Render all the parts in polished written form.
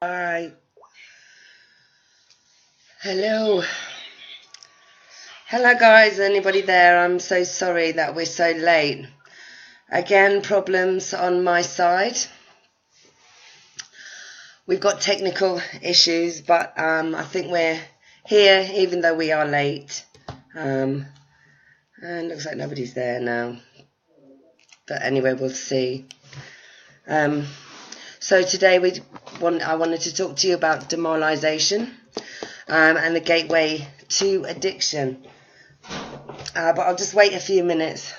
Hi. Hello. Hello, guys. Anybody there? I'm so sorry that we're so late. Again, problems on my side. We've got technical issues, but I think we're here even though we are late. And looks like nobody's there now. But anyway, we'll see. So today I wanted to talk to you about demoralization and the gateway to addiction. But I'll just wait a few minutes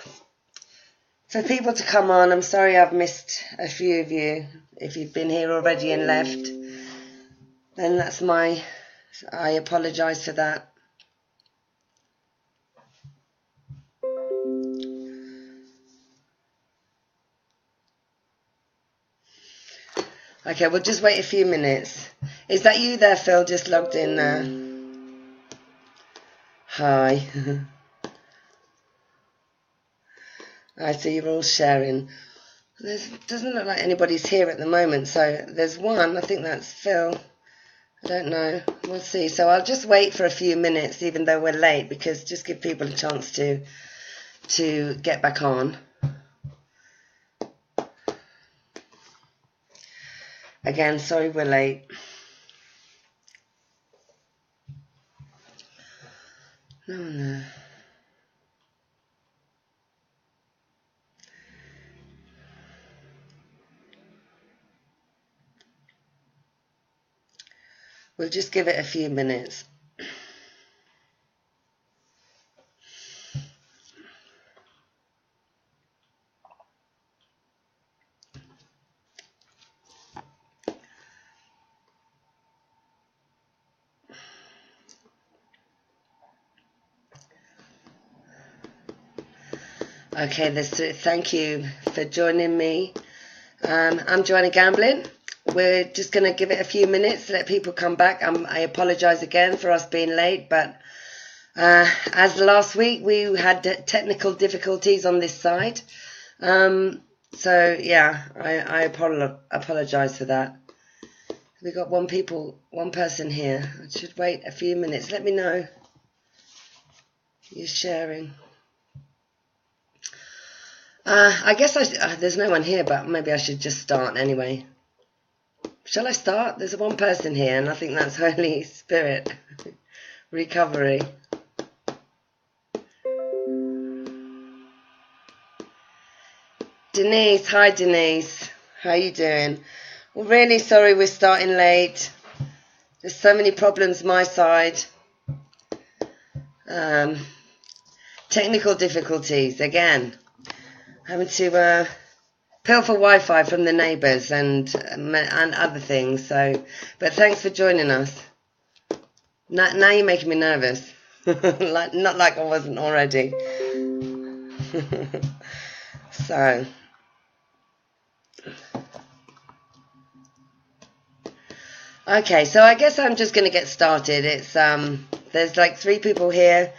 for people to come on. I'm sorry I've missed a few of you. If you've been here already and left, then I apologise for that. Okay, we'll just wait a few minutes. Is that you there, Phil? Just logged in there. Hi. I see you're all sharing. Doesn't look like anybody's here at the moment, so there's one. I think that's Phil. I don't know. We'll see. So I'll just wait for a few minutes, even though we're late, because just give people a chance to get back on. Again, sorry we're late. No. We'll just give it a few minutes. Okay, thank you for joining me. I'm Joanna Gamblin. We're just going to give it a few minutes, let people come back. I apologise again for us being late, but as last week, we had technical difficulties on this side. So, yeah, I apologise for that. We've got one person here. I should wait a few minutes. Let me know you're sharing. I guess there's no one here, but maybe I should just start anyway. Shall I start? There's one person here, and I think that's Holy Spirit. Recovery. Denise. Hi, Denise. How you doing? Well, really sorry we're starting late. There's so many problems my side. Technical difficulties, again. Having to pay for Wi-Fi from the neighbours and other things. So, but thanks for joining us. Now you're making me nervous. Not like I wasn't already. So, okay. So I guess I'm just going to get started. It's there's like 3 people here.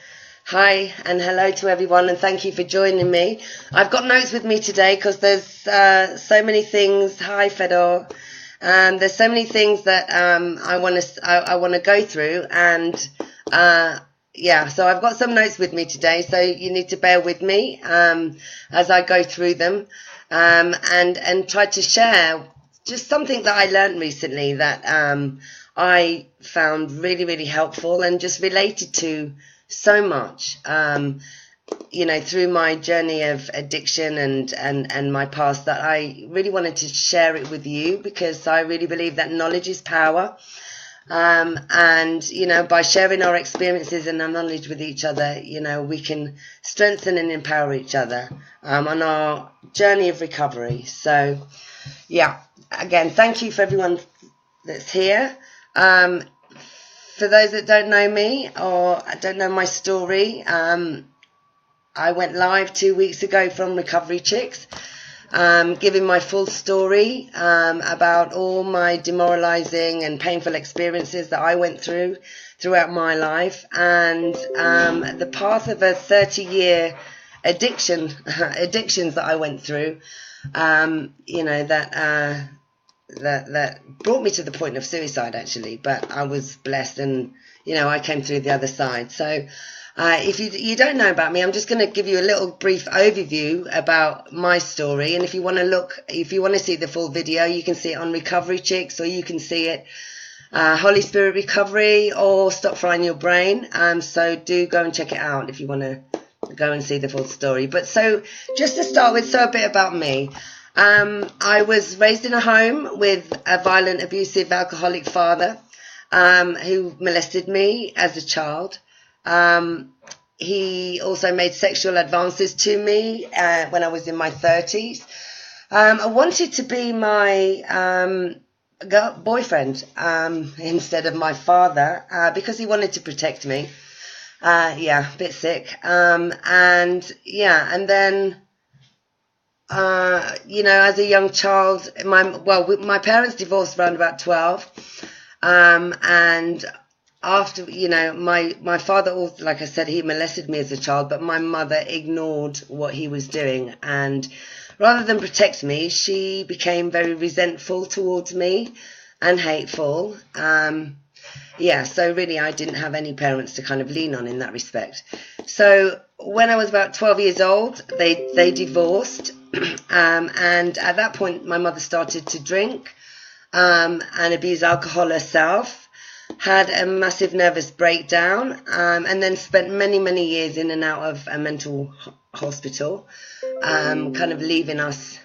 Hi and hello to everyone, and thank you for joining me. I've got notes with me today because there's so many things. Hi, Fedor. There's so many things that I want to go through, and yeah. So I've got some notes with me today, so you need to bear with me as I go through them and try to share just something that I learned recently that I found really, really helpful and just related to so much, through my journey of addiction and my past, that I really wanted to share it with you because I really believe that knowledge is power. And, by sharing our experiences and our knowledge with each other, we can strengthen and empower each other on our journey of recovery. So, yeah, again, thank you for everyone that's here. For those that don't know me or don't know my story, I went live 2 weeks ago from Recovery Chicks, giving my full story about all my demoralizing and painful experiences that I went throughout my life, and the path of a 30-year addictions that I went through, that brought me to the point of suicide, actually. But I was blessed, and I came through the other side. So if you don't know about me, I'm just going to give you a little brief overview about my story. And if you want to see the full video, you can see it on Recovery Chicks, or you can see it Holy Spirit Recovery, or Stop Frying Your Brain. So do go and check it out if you want to go and see the full story. But so just to start with, a bit about me. I was raised in a home with a violent, abusive, alcoholic father who molested me as a child. He also made sexual advances to me when I was in my 30s. I wanted to be my boyfriend instead of my father because he wanted to protect me. A bit sick. And then as a young child, my parents divorced around about 12. And after, my father, also, like I said, he molested me as a child, but my mother ignored what he was doing. And rather than protect me, she became very resentful towards me and hateful. So really I didn't have any parents to kind of lean on in that respect. So when I was about 12 years old, they divorced. And at that point, my mother started to drink and abuse alcohol herself, had a massive nervous breakdown, and then spent many, many years in and out of a mental hospital, kind of leaving us,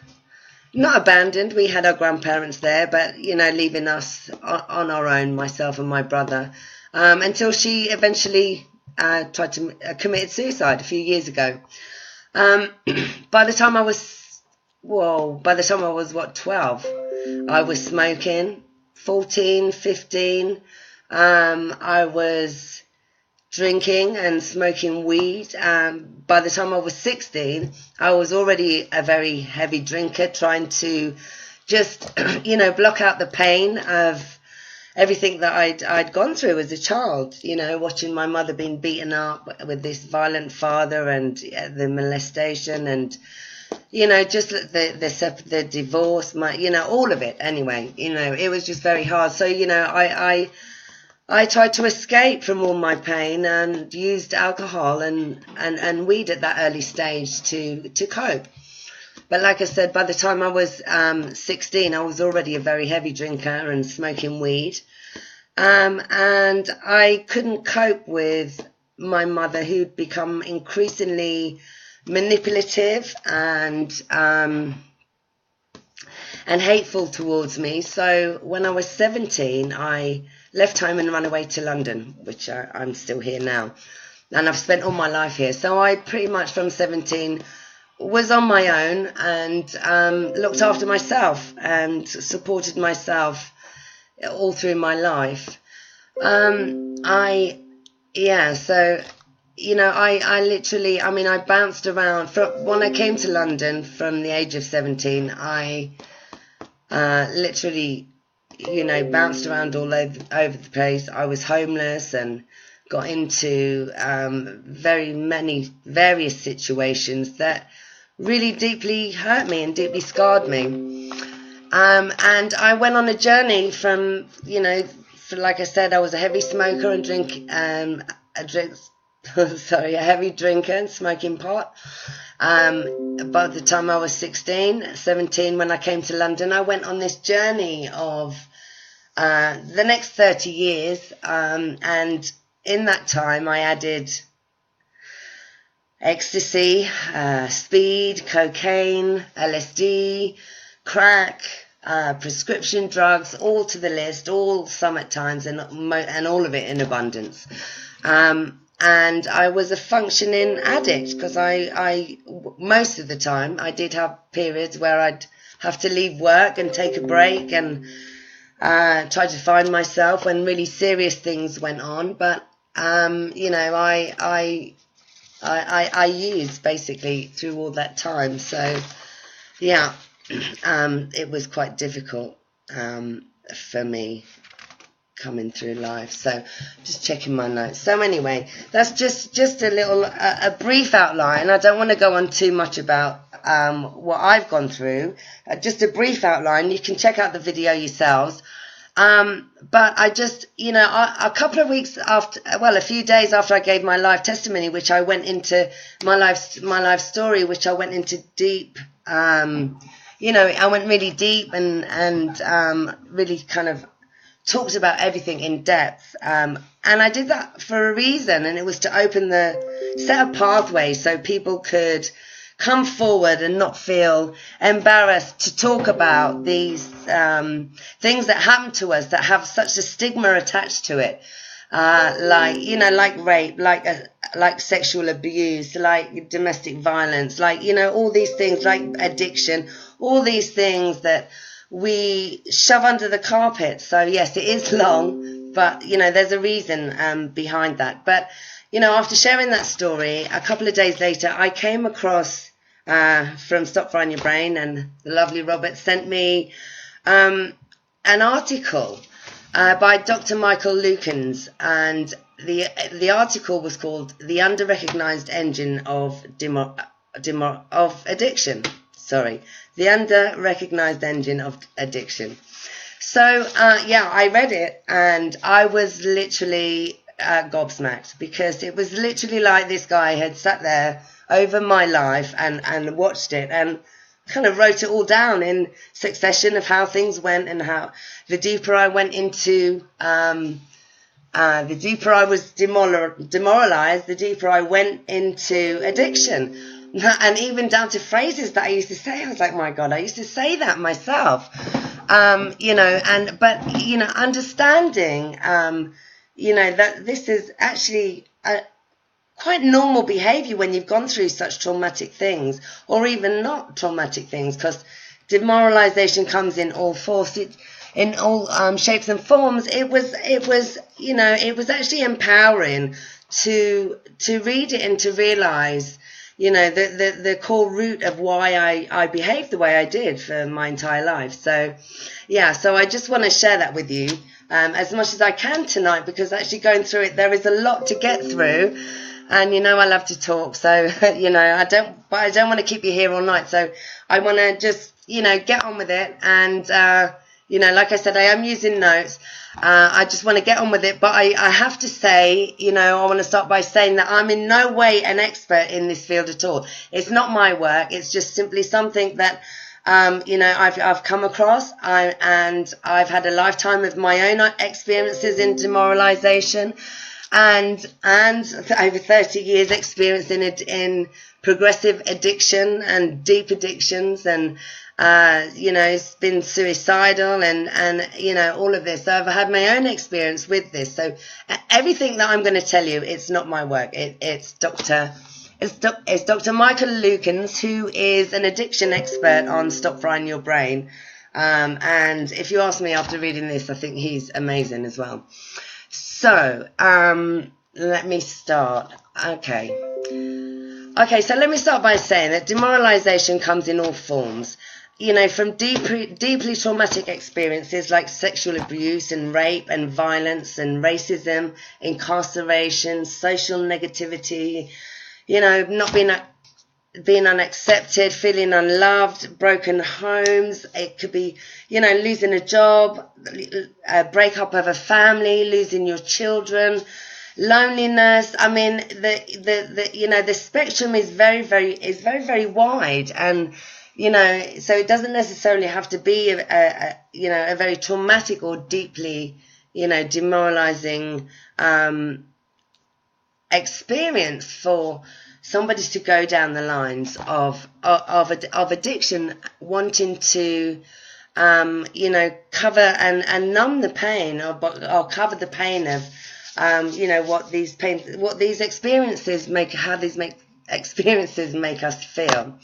not abandoned, we had our grandparents there, but, leaving us on our own, myself and my brother, until she eventually tried to commit suicide a few years ago. By the time I was 12, I was smoking. 14, 15, I was drinking and smoking weed. By the time I was 16, I was already a very heavy drinker, trying to just, block out the pain of everything that I'd gone through as a child, watching my mother being beaten up with this violent father, and the molestation, and, just the divorce, all of it anyway, it was just very hard. So, I tried to escape from all my pain and used alcohol and weed at that early stage to cope. But like I said, by the time I was 16, I was already a very heavy drinker and smoking weed. And I couldn't cope with my mother, who'd become increasingly manipulative and hateful towards me. So when I was 17, I left home and ran away to London, which I'm still here now. And I've spent all my life here. So I pretty much from 17 was on my own and looked after myself and supported myself all through my life. I literally, I bounced around. When I came to London from the age of 17, I literally, bounced around all over the place. I was homeless and got into various situations that really deeply hurt me and deeply scarred me. And I went on a journey from, like I said, I was a heavy smoker and a heavy drinker and smoking pot. By the time I was 17, when I came to London, I went on this journey of the next 30 years. And in that time, I added ecstasy, speed, cocaine, LSD, crack, prescription drugs, all to the list, all some at times, and all of it in abundance. And I was a functioning addict because I most of the time I did have periods where I'd have to leave work and take a break and try to find myself when really serious things went on. But I used basically through all that time. So yeah, it was quite difficult for me coming through life. So just checking my notes. So anyway, that's just a little a brief outline. I don't want to go on too much about what I've gone through. Just a brief outline. You can check out the video yourselves. But I just, a couple of weeks after, well, a few days after I gave my life testimony, which I went into my life story, which I went into deep, I went really deep and really kind of talked about everything in depth. And I did that for a reason, and it was to set a pathway so people could come forward and not feel embarrassed to talk about these things that happen to us that have such a stigma attached to it, like rape, like sexual abuse, like domestic violence, all these things, like addiction, all these things that we shove under the carpet. So yes, it is long, but there's a reason behind that. But after sharing that story, a couple of days later, I came across from Stop Frying Your Brain, and the lovely Robert sent me an article by Dr. Michael Lukens, and the article was called "The Under-Recognized Engine of Addiction." Sorry, the under-recognized engine of addiction. So I read it, and I was literally gobsmacked, because it was literally like this guy had sat there over my life and watched it and kind of wrote it all down in succession of how things went, and how the deeper I went into, the deeper I was demoralized, the deeper I went into addiction. And even down to phrases that I used to say, I was like, my God, I used to say that myself, understanding, that this is actually quite normal behavior when you've gone through such traumatic things, or even not traumatic things, because demoralization comes in all in all shapes and forms. It was actually empowering to read it and to realize, the core root of why I behaved the way I did for my entire life. So I just want to share that with you as much as I can tonight, because actually going through it, there is a lot to get through. And I love to talk, so I don't want to keep you here all night. So I want to just get on with it, and like I said, I am using notes. I just want to get on with it, but I have to say, I want to start by saying that I'm in no way an expert in this field at all. It's not my work. It's just simply something that I've come across, and I've had a lifetime of my own experiences in demoralization. And over 30 years experience in progressive addiction and deep addictions, and it's been suicidal and all of this. So I've had my own experience with this. So everything that I'm going to tell you, it's not my work. It's Dr. Michael Lukens, who is an addiction expert on Stop Frying Your Brain. And if you ask me after reading this, I think he's amazing as well. So, let me start. Okay, so let me start by saying that demoralization comes in all forms. From deeply traumatic experiences like sexual abuse and rape and violence and racism, incarceration, social negativity, not being unaccepted, feeling unloved, broken homes. It could be, losing a job, a breakup of a family, losing your children, loneliness. I mean, the spectrum is very, very wide, and so it doesn't necessarily have to be a very traumatic or deeply, demoralizing experience for somebody to go down the lines of addiction, wanting to cover and numb the pain, or cover the pain of what these experiences make us feel.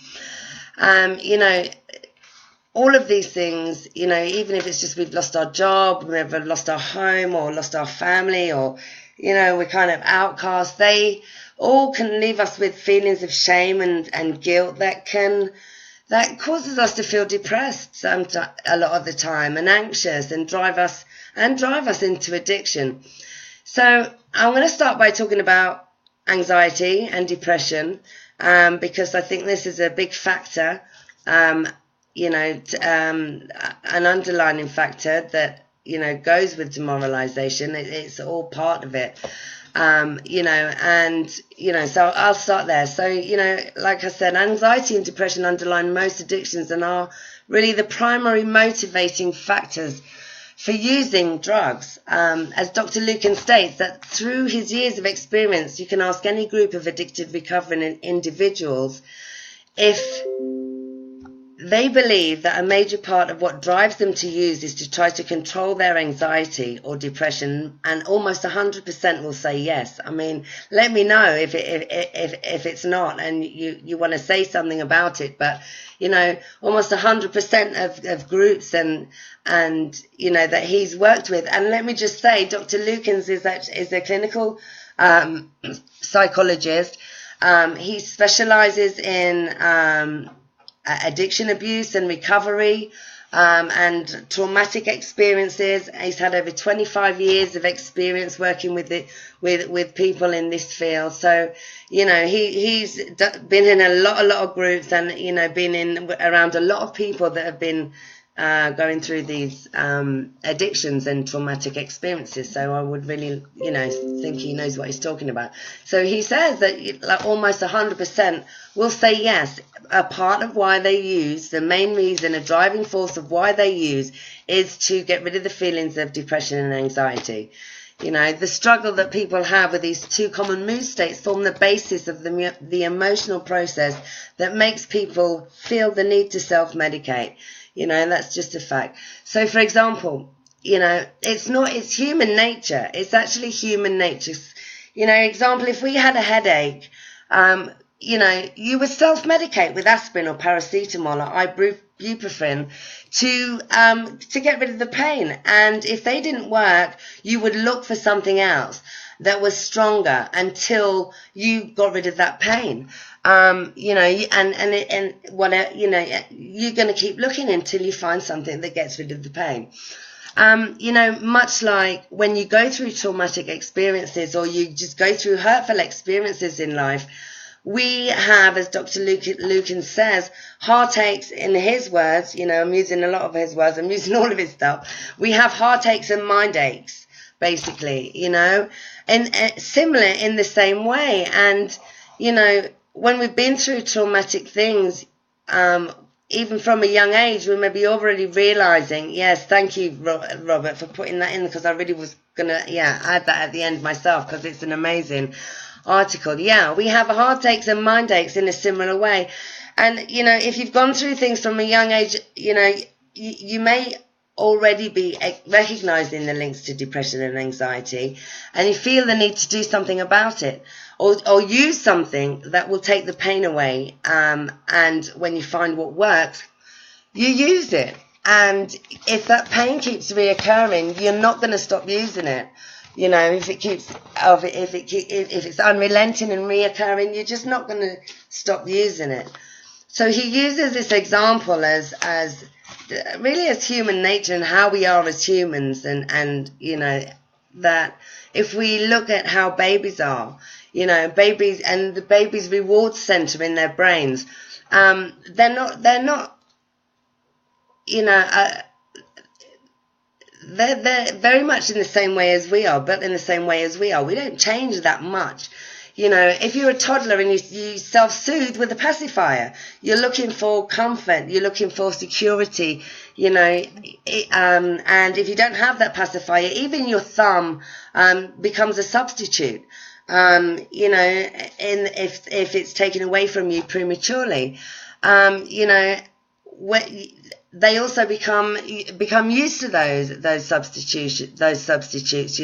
All of these things, even if it's just we've lost our job, we've lost our home, or lost our family, or we're kind of outcast, they all can leave us with feelings of shame and guilt that causes us to feel depressed a lot of the time, and anxious, and drive us into addiction. So I'm going to start by talking about anxiety and depression, because I think this is a big factor, an underlining factor that, goes with demoralization. It's all part of it. So I'll start there. So, like I said, anxiety and depression underline most addictions and are really the primary motivating factors for using drugs. As Dr. Lucan states, that through his years of experience, you can ask any group of addicted recovering individuals if they believe that a major part of what drives them to use is to try to control their anxiety or depression, and almost 100% will say yes. I mean, let me know if it's not, and you want to say something about it. But almost 100% of groups and that he's worked with. And let me just say, Dr. Lukens is a clinical psychologist. He specializes in addiction abuse and recovery, and traumatic experiences. He's had over 25 years of experience working with people in this field. So, he's been in a lot of groups, and, been around a lot of people that have been going through these addictions and traumatic experiences. So I would really, think he knows what he's talking about. So he says that almost 100% will say yes. A part of why they use, the main reason, a driving force of why they use, is to get rid of the feelings of depression and anxiety. The struggle that people have with these two common mood states form the basis of the emotional process that makes people feel the need to self-medicate. And that's just a fact. So, for example, it's human nature. It's actually human nature. Example, if we had a headache, you would self-medicate with aspirin or paracetamol or ibuprofen to get rid of the pain. And if they didn't work, you would look for something else that was stronger until you got rid of that pain. You're going to keep looking until you find something that gets rid of the pain. Much like when you go through traumatic experiences, or you just go through hurtful experiences in life, we have, as Dr. Lucan says, heartaches, in his words. I'm using a lot of his words, I'm using all of his stuff. We have heartaches and mind aches, basically, and similar in the same way. And, when we've been through traumatic things, even from a young age, we may be already realizing, yes, thank you, Robert, for putting that in, because I really was going to, add that at the end myself, because it's an amazing article. Yeah, we have heartaches and mind aches in a similar way. And, if you've gone through things from a young age, you may already be recognizing the links to depression and anxiety, and you feel the need to do something about it, or use something that will take the pain away. And when you find what works, you use it. And if that pain keeps reoccurring, you're not going to stop using it. If it's unrelenting and reoccurring, you're just not going to stop using it. So he uses this example as really as human nature and how we are as humans, and that if we look at how babies are, babies and the baby's reward center in their brains, they're not they're very much in the same way as we are, but in the same way as we are. We don't change that much. If you're a toddler and you self-soothe with a pacifier, you're looking for comfort, you're looking for security, and if you don't have that pacifier, even your thumb becomes a substitute, if it's taken away from you prematurely. They also become used to those substitutes,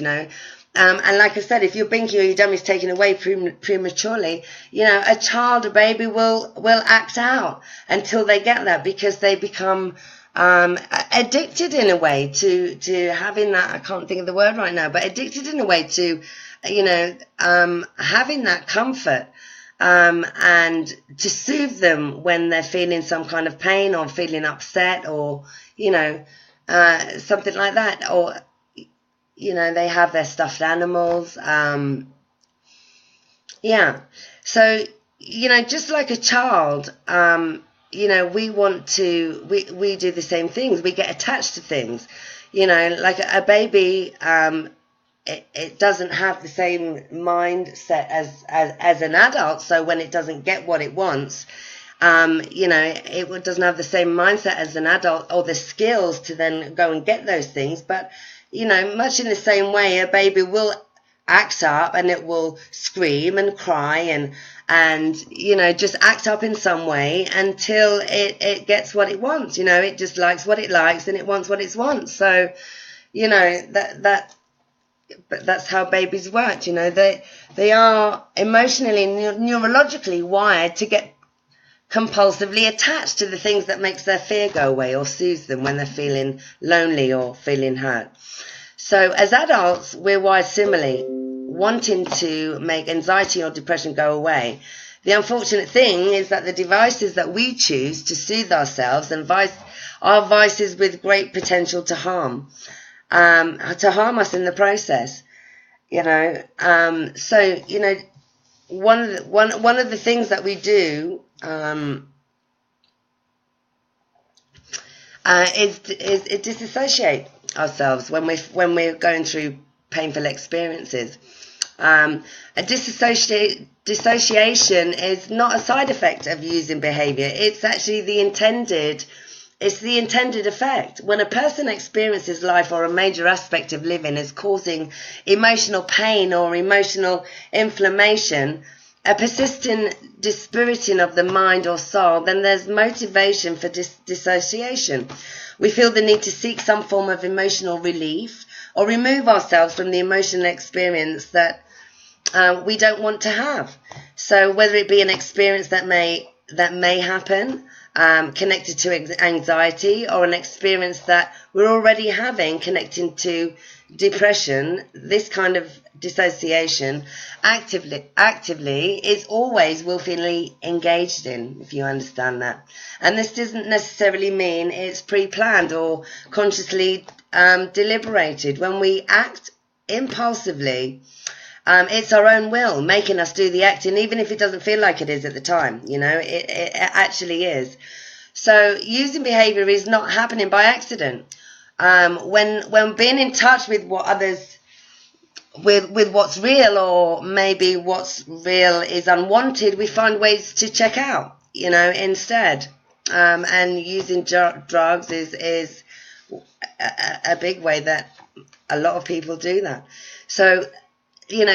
and like I said, if your binky or your dummy is taken away prematurely, a baby will act out until they get that, because they become addicted in a way to having that. I can't think of the word right now, but addicted in a way to having that comfort, and to soothe them when they're feeling some kind of pain or feeling upset, or something like that, or they have their stuffed animals. So just like a child, we we do the same things. We get attached to things, like a baby. It doesn't have the same mindset as an adult. So when it doesn't get what it wants, it doesn't have the same mindset as an adult or the skills to then go and get those things. But, much in the same way, a baby will act up and it will scream and cry and just act up in some way until it gets what it wants. It just likes what it likes and it wants what it wants. So, but that's how babies work. They are emotionally, neurologically wired to get compulsively attached to the things that makes their fear go away or soothe them when they're feeling lonely or feeling hurt. So as adults, we're wired similarly, wanting to make anxiety or depression go away. The unfortunate thing is that the devices that we choose to soothe ourselves are vices with great potential to harm us in the process. So one of the things that we do is disassociate ourselves when we're going through painful experiences. A dissociation is not a side effect of using behavior. It's actually the intended effect. When a person experiences life or a major aspect of living as causing emotional pain or emotional inflammation, a persistent dispiriting of the mind or soul, then there's motivation for dissociation. We feel the need to seek some form of emotional relief or remove ourselves from the emotional experience that we don't want to have. So whether it be an experience that may happen, connected to anxiety, or an experience that we're already having connecting to depression, this kind of dissociation actively is always willfully engaged in, if you understand that. And this doesn't necessarily mean it's pre-planned or consciously deliberated. When we act impulsively, it's our own will making us do the acting, even if it doesn't feel like it is at the time. It actually is. So using behavior is not happening by accident. When being in touch with what others, with what's real, or maybe what's real is unwanted, we find ways to check out, instead. And using drugs is a big way that a lot of people do that. So,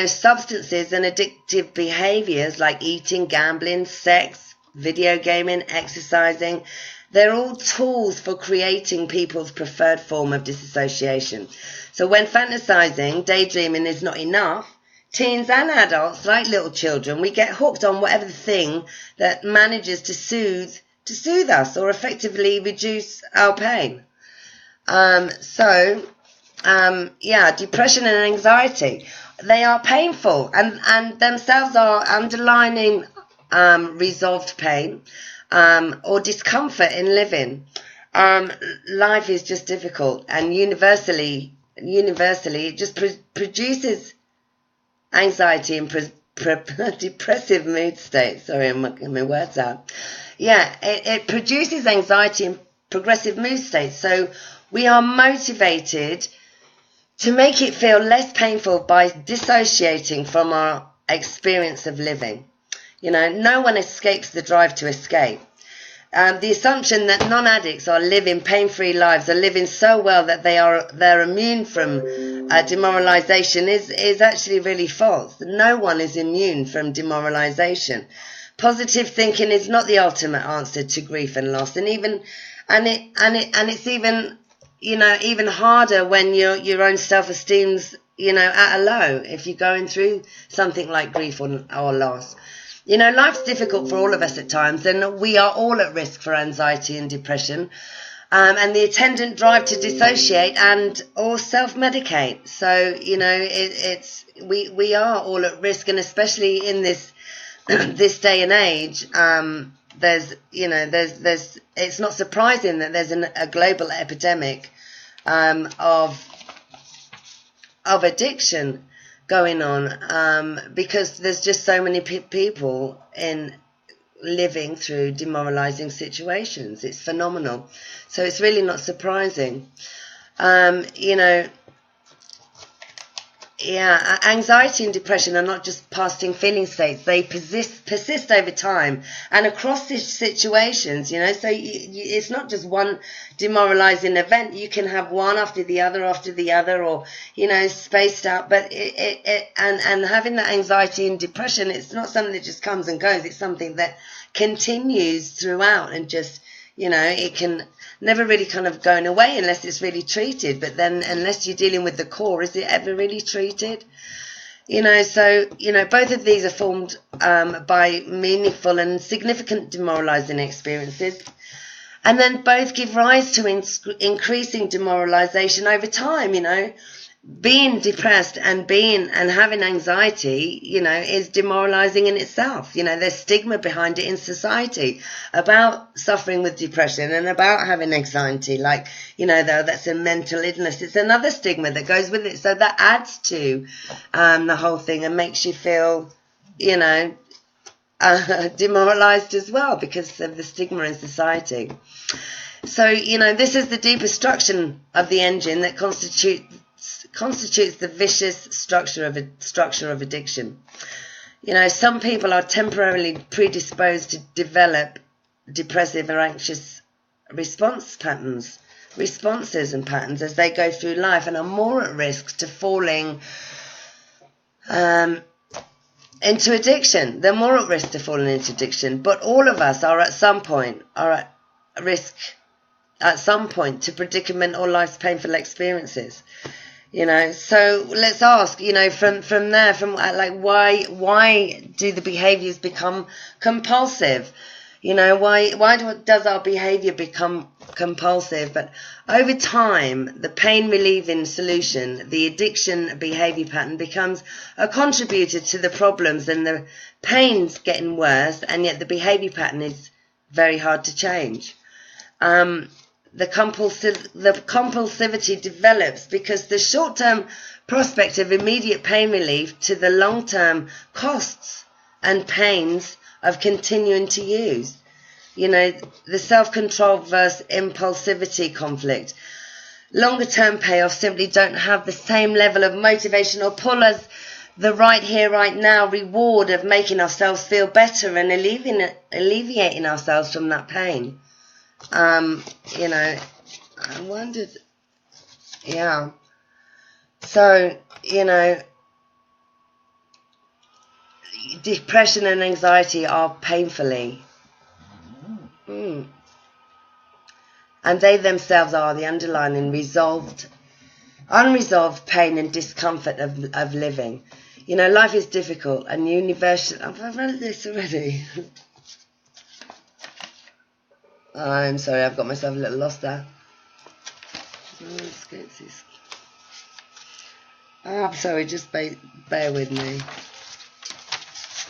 substances and addictive behaviors like eating, gambling, sex, video gaming, exercising, they're all tools for creating people's preferred form of disassociation. So when fantasizing, daydreaming is not enough, teens and adults, like little children, we get hooked on whatever thing that manages to soothe us or effectively reduce our pain. Depression and anxiety, they are painful and themselves are underlining resolved pain or discomfort in living. Life is just difficult, and universally it just produces anxiety and depressive mood states. Sorry, I'm getting my words out. Yeah, it produces anxiety and progressive mood states. So we are motivated to make it feel less painful by dissociating from our experience of living. No one escapes the drive to escape. The assumption that non-addicts are living pain-free lives, are living so well that they're immune from demoralization is actually really false. No one is immune from demoralization. Positive thinking is not the ultimate answer to grief and loss, and it's even even harder when your own self-esteem's at a low, if you're going through something like grief or loss. Life's difficult for all of us at times, and we are all at risk for anxiety and depression, and the attendant drive to dissociate and or self-medicate. So we are all at risk, and especially in this this day and age, there's it's not surprising that there's a global epidemic of addiction, going on, because there's just so many people in living through demoralizing situations. It's phenomenal. So it's really not surprising. You know, yeah, anxiety and depression are not just passing feeling states. They persist over time and across these situations, you know. So it's not just one demoralizing event. You can have one after the other, or, you know, spaced out. But and having that anxiety and depression, it's not something that just comes and goes. It's something that continues throughout, and just, you know, it can never really kind of going away unless it's really treated. But then unless you're dealing with the core, is it ever really treated? You know, so, you know, both of these are formed by meaningful and significant demoralizing experiences. And then both give rise to increasing demoralization over time, you know. Being depressed and having anxiety, you know, is demoralizing in itself. You know, there's stigma behind it in society about suffering with depression and about having anxiety. Like, you know, though, that's a mental illness. It's another stigma that goes with it. So that adds to the whole thing and makes you feel, you know, demoralized as well because of the stigma in society. So, you know, this is the deep destruction of the engine that constitutes the vicious structure of addiction. You know, some people are temporarily predisposed to develop depressive or anxious responses and patterns as they go through life, and are more at risk to falling into addiction. They're more at risk to falling into addiction. But all of us are at risk at some point to predicament or life's painful experiences. You know, so let's ask, you know, from there, like, why do the behaviors become compulsive? You know, why does our behavior become compulsive? But over time, the pain relieving solution, the addiction behavior pattern, becomes a contributor to the problems, and the pain's getting worse, and yet the behavior pattern is very hard to change. The compulsivity develops because the short-term prospect of immediate pain relief to the long-term costs and pains of continuing to use. You know, the self-control versus impulsivity conflict. Longer-term payoffs simply don't have the same level of motivation or pull as the right here, right now reward of making ourselves feel better and alleviating ourselves from that pain. You know, I wondered, yeah. So, you know, depression and anxiety are painfully, and they themselves are the underlying unresolved pain and discomfort of living. You know, life is difficult and universal. I've read this already. I'm sorry, I've got myself a little lost there. I'm sorry, just bear with me. I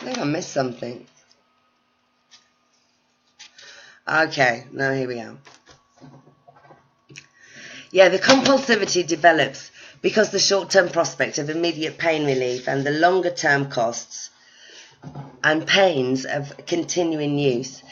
think I missed something. Okay, now here we are. Yeah, the compulsivity develops because the short-term prospect of immediate pain relief and the longer-term costs and pains of continuing use.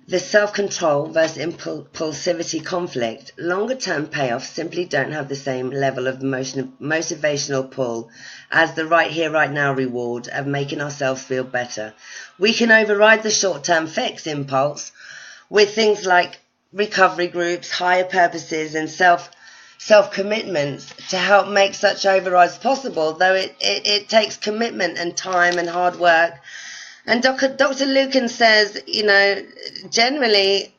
The self-control versus impulsivity conflict. Longer-term payoffs simply don't have the same level of motivational pull as the right here, right now reward of making ourselves feel better. We can override the short-term fix impulse with things like recovery groups, higher purposes, and self-commitments to help make such overrides possible, though it takes commitment and time and hard work. And Dr. Lucan says, you know, generally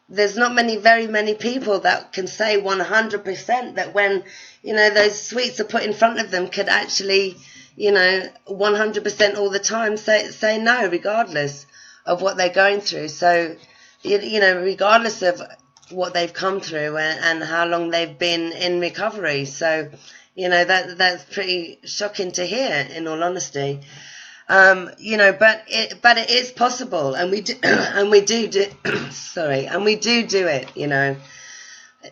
there's not very many people that can say 100% that when, you know, those sweets are put in front of them could actually, you know, 100% all the time say no, regardless of what they're going through. So, you know, regardless of what they've come through and how long they've been in recovery. So, you know, that's pretty shocking to hear, in all honesty. You know, but it is possible, and we do it. You know,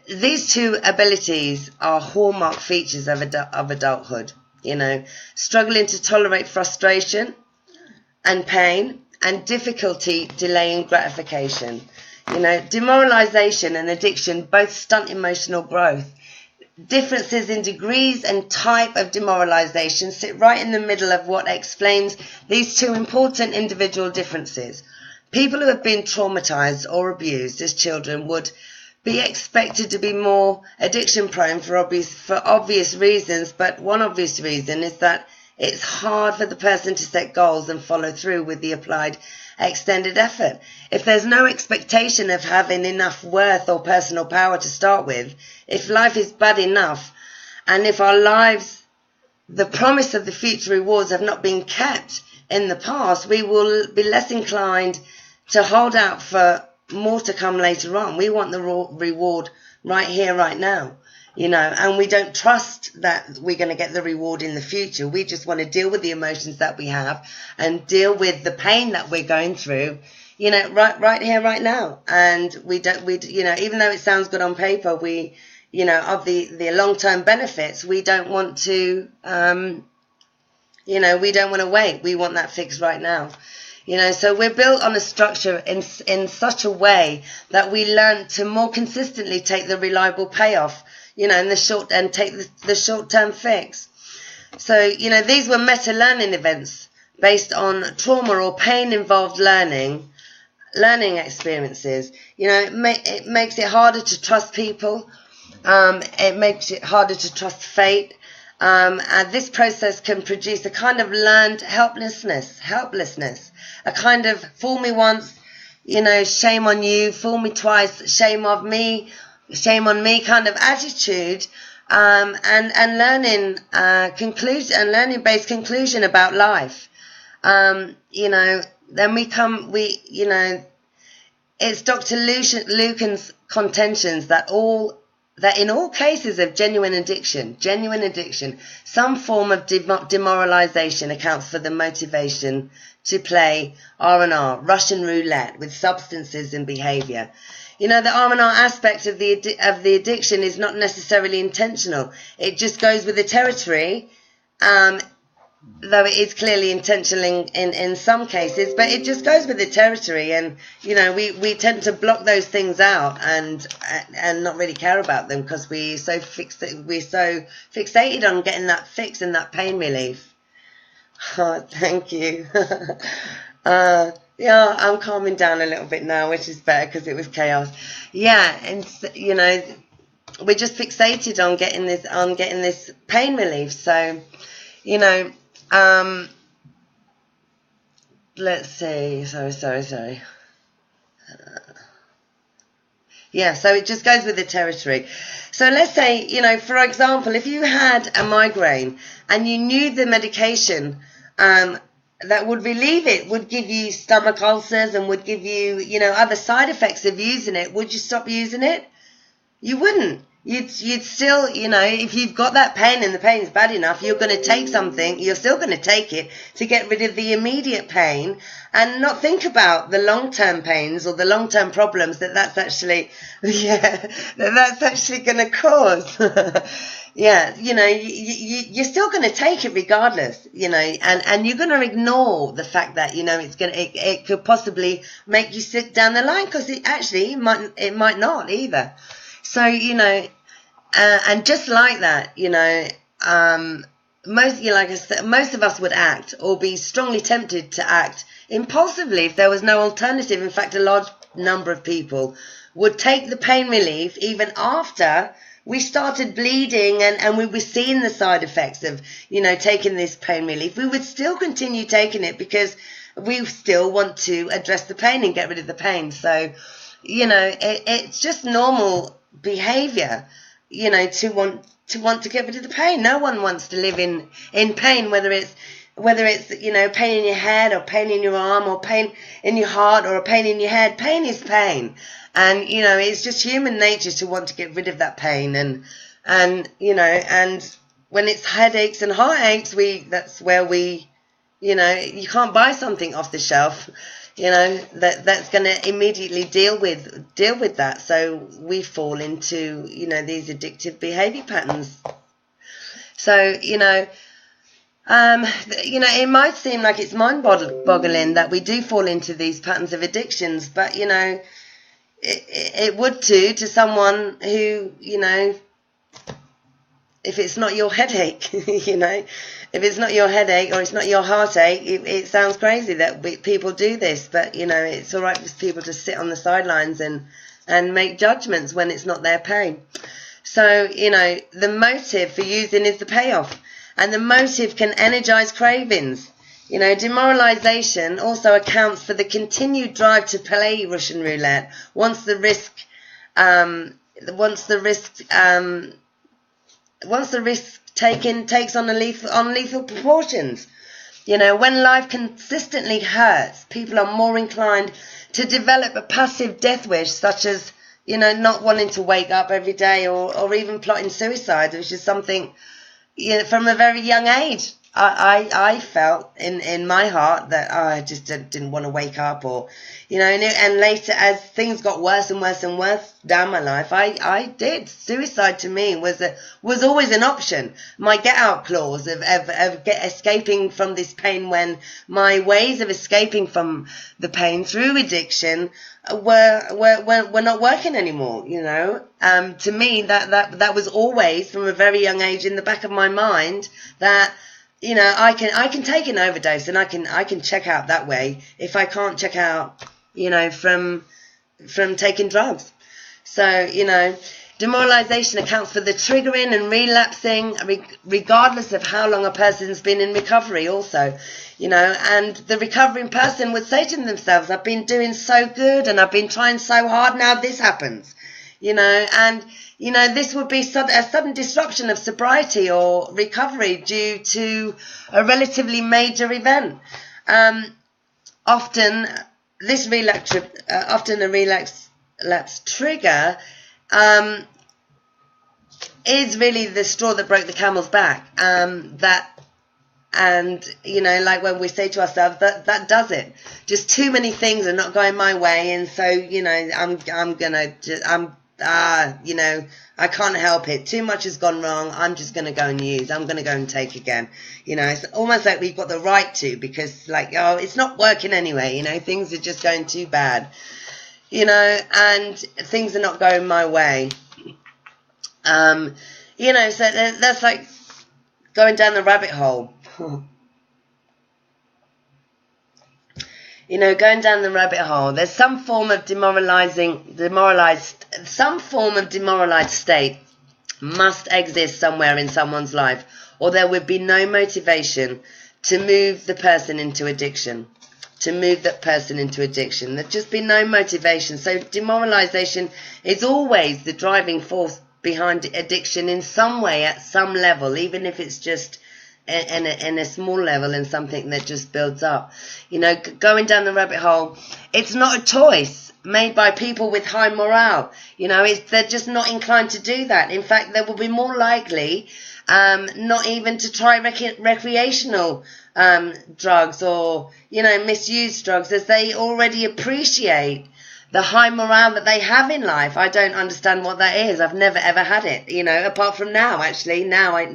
these two abilities are hallmark features of adulthood. struggling to tolerate frustration and pain, and difficulty delaying gratification. Demoralization and addiction both stunt emotional growth. Differences in degrees and type of demoralization sit right in the middle of what explains these two important individual differences. People who have been traumatized or abused as children would be expected to be more addiction prone for obvious reasons, but one obvious reason is that it's hard for the person to set goals and follow through with the applied extended effort. If there's no expectation of having enough worth or personal power to start with, if life is bad enough, and if our lives, the promise of the future rewards have not been kept in the past, we will be less inclined to hold out for more to come later on. We want the reward right here, right now. And we don't trust that we're going to get the reward in the future. We just want to deal with the emotions that we have and deal with the pain that we're going through, right here, right now. And even though it sounds good on paper, of the long-term benefits, we don't want to, we don't want to wait. We want that fix right now. So we're built on a structure in such a way that we learn to more consistently take the reliable payoff, in the short, and take the short-term fix. So, these were meta-learning events based on trauma or pain-involved learning experiences. It makes it harder to trust people. It makes it harder to trust fate. And this process can produce a kind of learned helplessness, a kind of fool me once, shame on you, fool me twice, shame on me kind of attitude, and learning-based conclusion about life. Then it's Dr. Lucan's contentions that in all cases of genuine addiction, some form of demoralization accounts for the motivation to play R&R, Russian roulette, with substances and behavior. The R&R aspect of the addiction is not necessarily intentional. It just goes with the territory, though it is clearly intentional in some cases, but it just goes with the territory. And, we tend to block those things out and not really care about them because we're so fixated on getting that fix and that pain relief. Oh, thank you. Yeah, I'm calming down a little bit now, which is better because it was chaos. Yeah, and we're just fixated on getting this pain relief. So, let's see. Sorry. Yeah, so it just goes with the territory. So let's say, for example, if you had a migraine and you knew the medication that would relieve it would give you stomach ulcers and would give you, other side effects of using it, would you stop using it? You wouldn't. You'd still, if you've got that pain and the pain is bad enough, you're going to take something, you're still going to take it to get rid of the immediate pain and not think about the long-term pains or the long-term problems that's actually going to cause. Yeah, you're still going to take it regardless, and you're going to ignore the fact that, it could possibly make you sick down the line, because it might not either. So, and just like that, like I said, most of us would act or be strongly tempted to act impulsively if there was no alternative. In fact, a large number of people would take the pain relief even after we started bleeding and we were seeing the side effects of, taking this pain relief. We would still continue taking it because we still want to address the pain and get rid of the pain. So, it's just normal behavior, to want to get rid of the pain. No one wants to live in pain, whether it's pain in your head or pain in your arm or pain in your heart or a pain in your head. Pain is pain. And, it's just human nature to want to get rid of that pain. And when it's headaches and heartaches, that's where you can't buy something off the shelf, that's going to immediately deal with that. So we fall into, these addictive behavior patterns. So, It might seem like it's mind-boggling that we do fall into these patterns of addictions, but, it would too to someone who, if it's not your headache, if it's not your headache or it's not your heartache, it sounds crazy that people do this, but, it's all right for people to sit on the sidelines and make judgments when it's not their pain. So, the motive for using is the payoff, and the motive can energize cravings. Demoralization also accounts for the continued drive to play Russian roulette once the risk taken takes on lethal proportions. When life consistently hurts, people are more inclined to develop a passive death wish, such as, not wanting to wake up every day or even plotting suicide, which is something, from a very young age. I felt in my heart that I just didn't want to wake up, or, and later as things got worse and worse and worse down my life, I did. Suicide to me was always an option. My get out clause of escaping from this pain, when my ways of escaping from the pain through addiction were not working anymore. To me that was always from a very young age in the back of my mind, that I can take an overdose and I can check out that way if I can't check out, from taking drugs. So, demoralization accounts for the triggering and relapsing, regardless of how long a person's been in recovery also, and the recovering person would say to themselves, I've been doing so good and I've been trying so hard, now this happens, and this would be a sudden disruption of sobriety or recovery due to a relatively major event. Often a relapse trigger is really the straw that broke the camel's back. Like when we say to ourselves that does it. Just too many things are not going my way, and so I can't help it. Too much has gone wrong. I'm just going to go and use. I'm going to go and take again. It's almost like we've got the right to, because it's not working anyway. Things are just going too bad, and things are not going my way. So that's like going down the rabbit hole. Going down the rabbit hole, there's some form of demoralized state must exist somewhere in someone's life, or there would be no motivation to move the person into addiction. There'd just be no motivation. So demoralization is always the driving force behind addiction in some way, at some level, even if it's just in a small level and something that just builds up. Going down the rabbit hole, it's not a choice made by people with high morale. They're just not inclined to do that. In fact, they will be more likely not even to try recreational drugs or, misuse drugs, as they already appreciate the high morale that they have in life. I don't understand what that is. I've never ever had it, apart from now, actually. Now I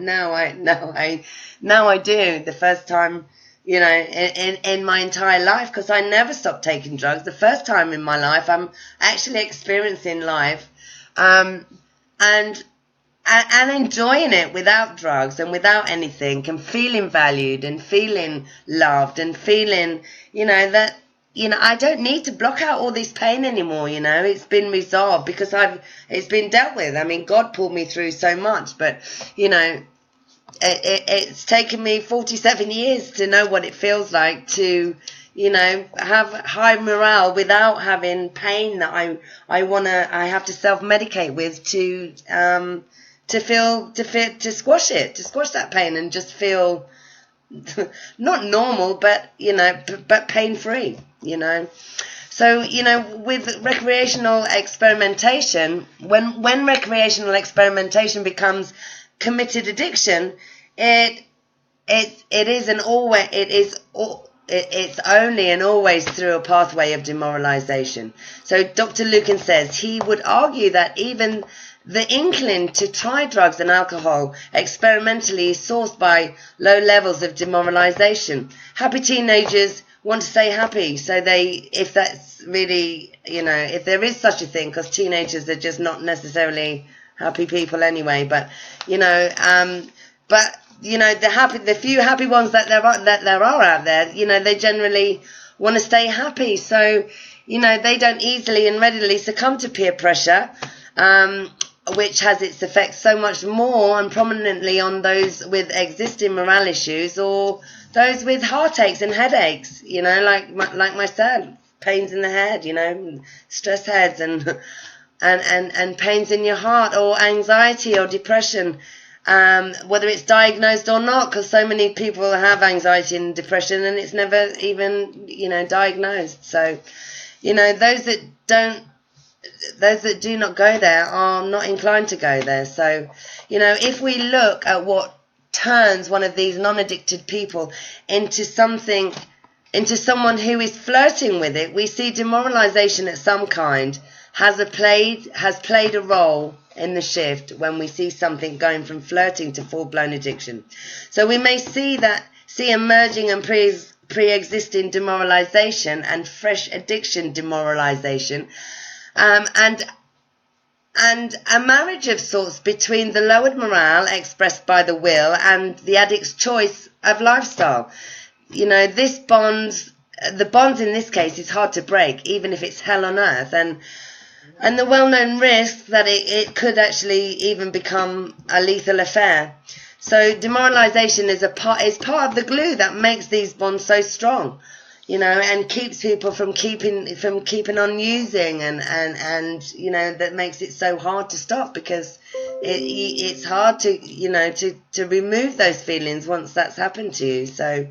do. The first time, in my entire life, because I never stopped taking drugs. The first time in my life, I'm actually experiencing life, and enjoying it without drugs and without anything, and feeling valued and feeling loved and feeling, that, I don't need to block out all this pain anymore. It's been resolved because it's been dealt with. I mean, God pulled me through so much, but, it's taken me 47 years to know what it feels like to, have high morale without having pain that I have to self-medicate with to squash that pain and just feel not normal, but, but pain-free, So, with recreational experimentation, when recreational experimentation becomes committed addiction, it's only and always through a pathway of demoralization. So Dr. Lucan says he would argue that even the inkling to try drugs and alcohol experimentally is sourced by low levels of demoralization. Happy teenagers want to stay happy, so if that's really, if there is such a thing, because teenagers are just not necessarily happy people anyway, but the few happy ones that there are out there, they generally want to stay happy, so they don't easily and readily succumb to peer pressure, which has its effects so much more and prominently on those with existing morale issues or those with heartaches and headaches, like myself, pains in the head, stress heads and pains in your heart, or anxiety or depression, whether it's diagnosed or not, because so many people have anxiety and depression and it's never even, diagnosed. So, those that do not go there are not inclined to go there. So, if we look at what turns one of these non-addicted people into someone who is flirting with it, we see demoralization of some kind has played a role in the shift when we see something going from flirting to full-blown addiction. So we may see emerging and pre-existing demoralization and fresh addiction demoralization, and a marriage of sorts between the lowered morale expressed by the will and the addict's choice of lifestyle. The bonds in this case is hard to break, even if it's hell on earth, and the well-known risk that it could actually even become a lethal affair. So demoralization is part of the glue that makes these bonds so strong, and keeps people from keeping on using, and that makes it so hard to stop, because it's hard to remove those feelings once that's happened to you. So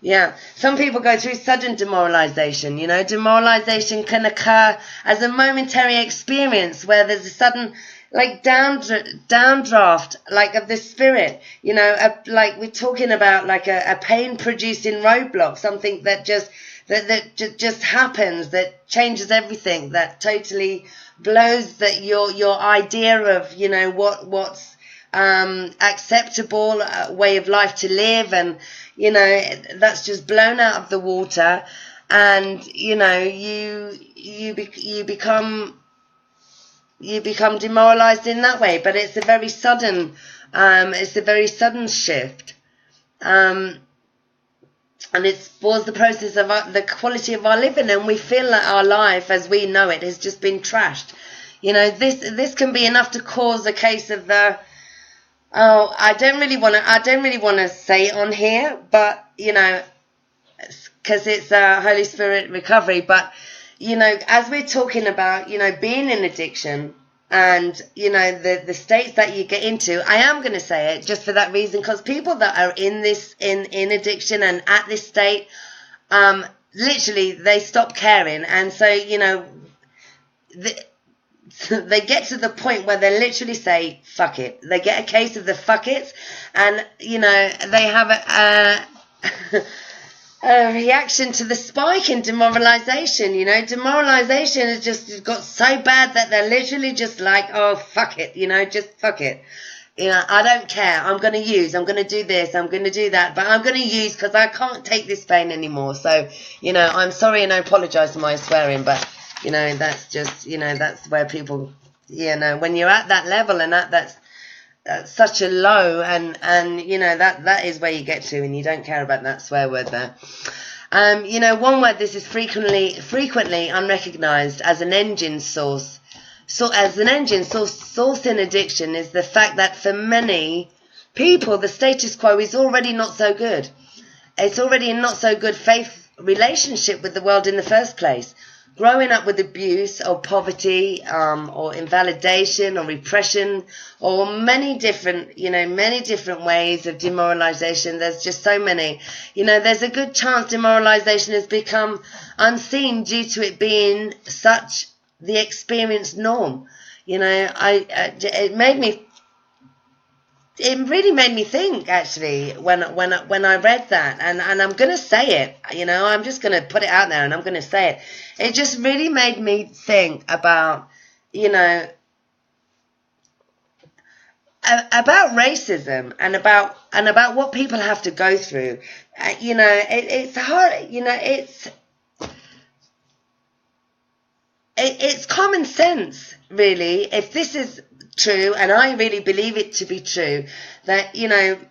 yeah, some people go through sudden demoralization. Demoralization can occur as a momentary experience where there's a sudden downdraft, of the spirit, like we're talking about, a pain producing roadblock, something that just happens, that changes everything, that totally blows your idea of what's acceptable way of life to live, and that's just blown out of the water, and you become demoralized in that way. But it's a very sudden shift, and it spoils the process of the quality of our living, and we feel that our life as we know it has just been trashed. This can be enough to cause a case of the, I don't really want to say it on here, but because it's Holy Spirit recovery, but as we're talking about, being in addiction and, the states that you get into, I am going to say it just for that reason, because people that are in addiction and at this state, literally they stop caring. And so, they get to the point where they literally say, fuck it. They get a case of the fuck it, and, they have a reaction to the spike in demoralization. Demoralization has just got so bad that they're literally just like, oh, fuck it, just fuck it. I don't care. I'm going to use, I'm going to do this, I'm going to do that, but I'm going to use because I can't take this pain anymore. So, I'm sorry and I apologize for my swearing, but, that's just, that's where people, when you're at that level and that's such a low, and that is where you get to, and you don't care about that swear word there. One word this is frequently unrecognized as an engine source. So as an engine source in addiction is the fact that for many people the status quo is already not so good. It's already a not so good faith relationship with the world in the first place. Growing up with abuse or poverty, or invalidation or repression, or many different ways of demoralization. There's just so many. There's a good chance demoralization has become unseen due to it being such the experienced norm. It really made me think, actually, when I read that, and I'm going to say it, I'm just going to put it out there and I'm going to say it. It just really made me think about, about racism and about what people have to go through. It's hard. It's common sense, really, if this is true, and I really believe it to be true, that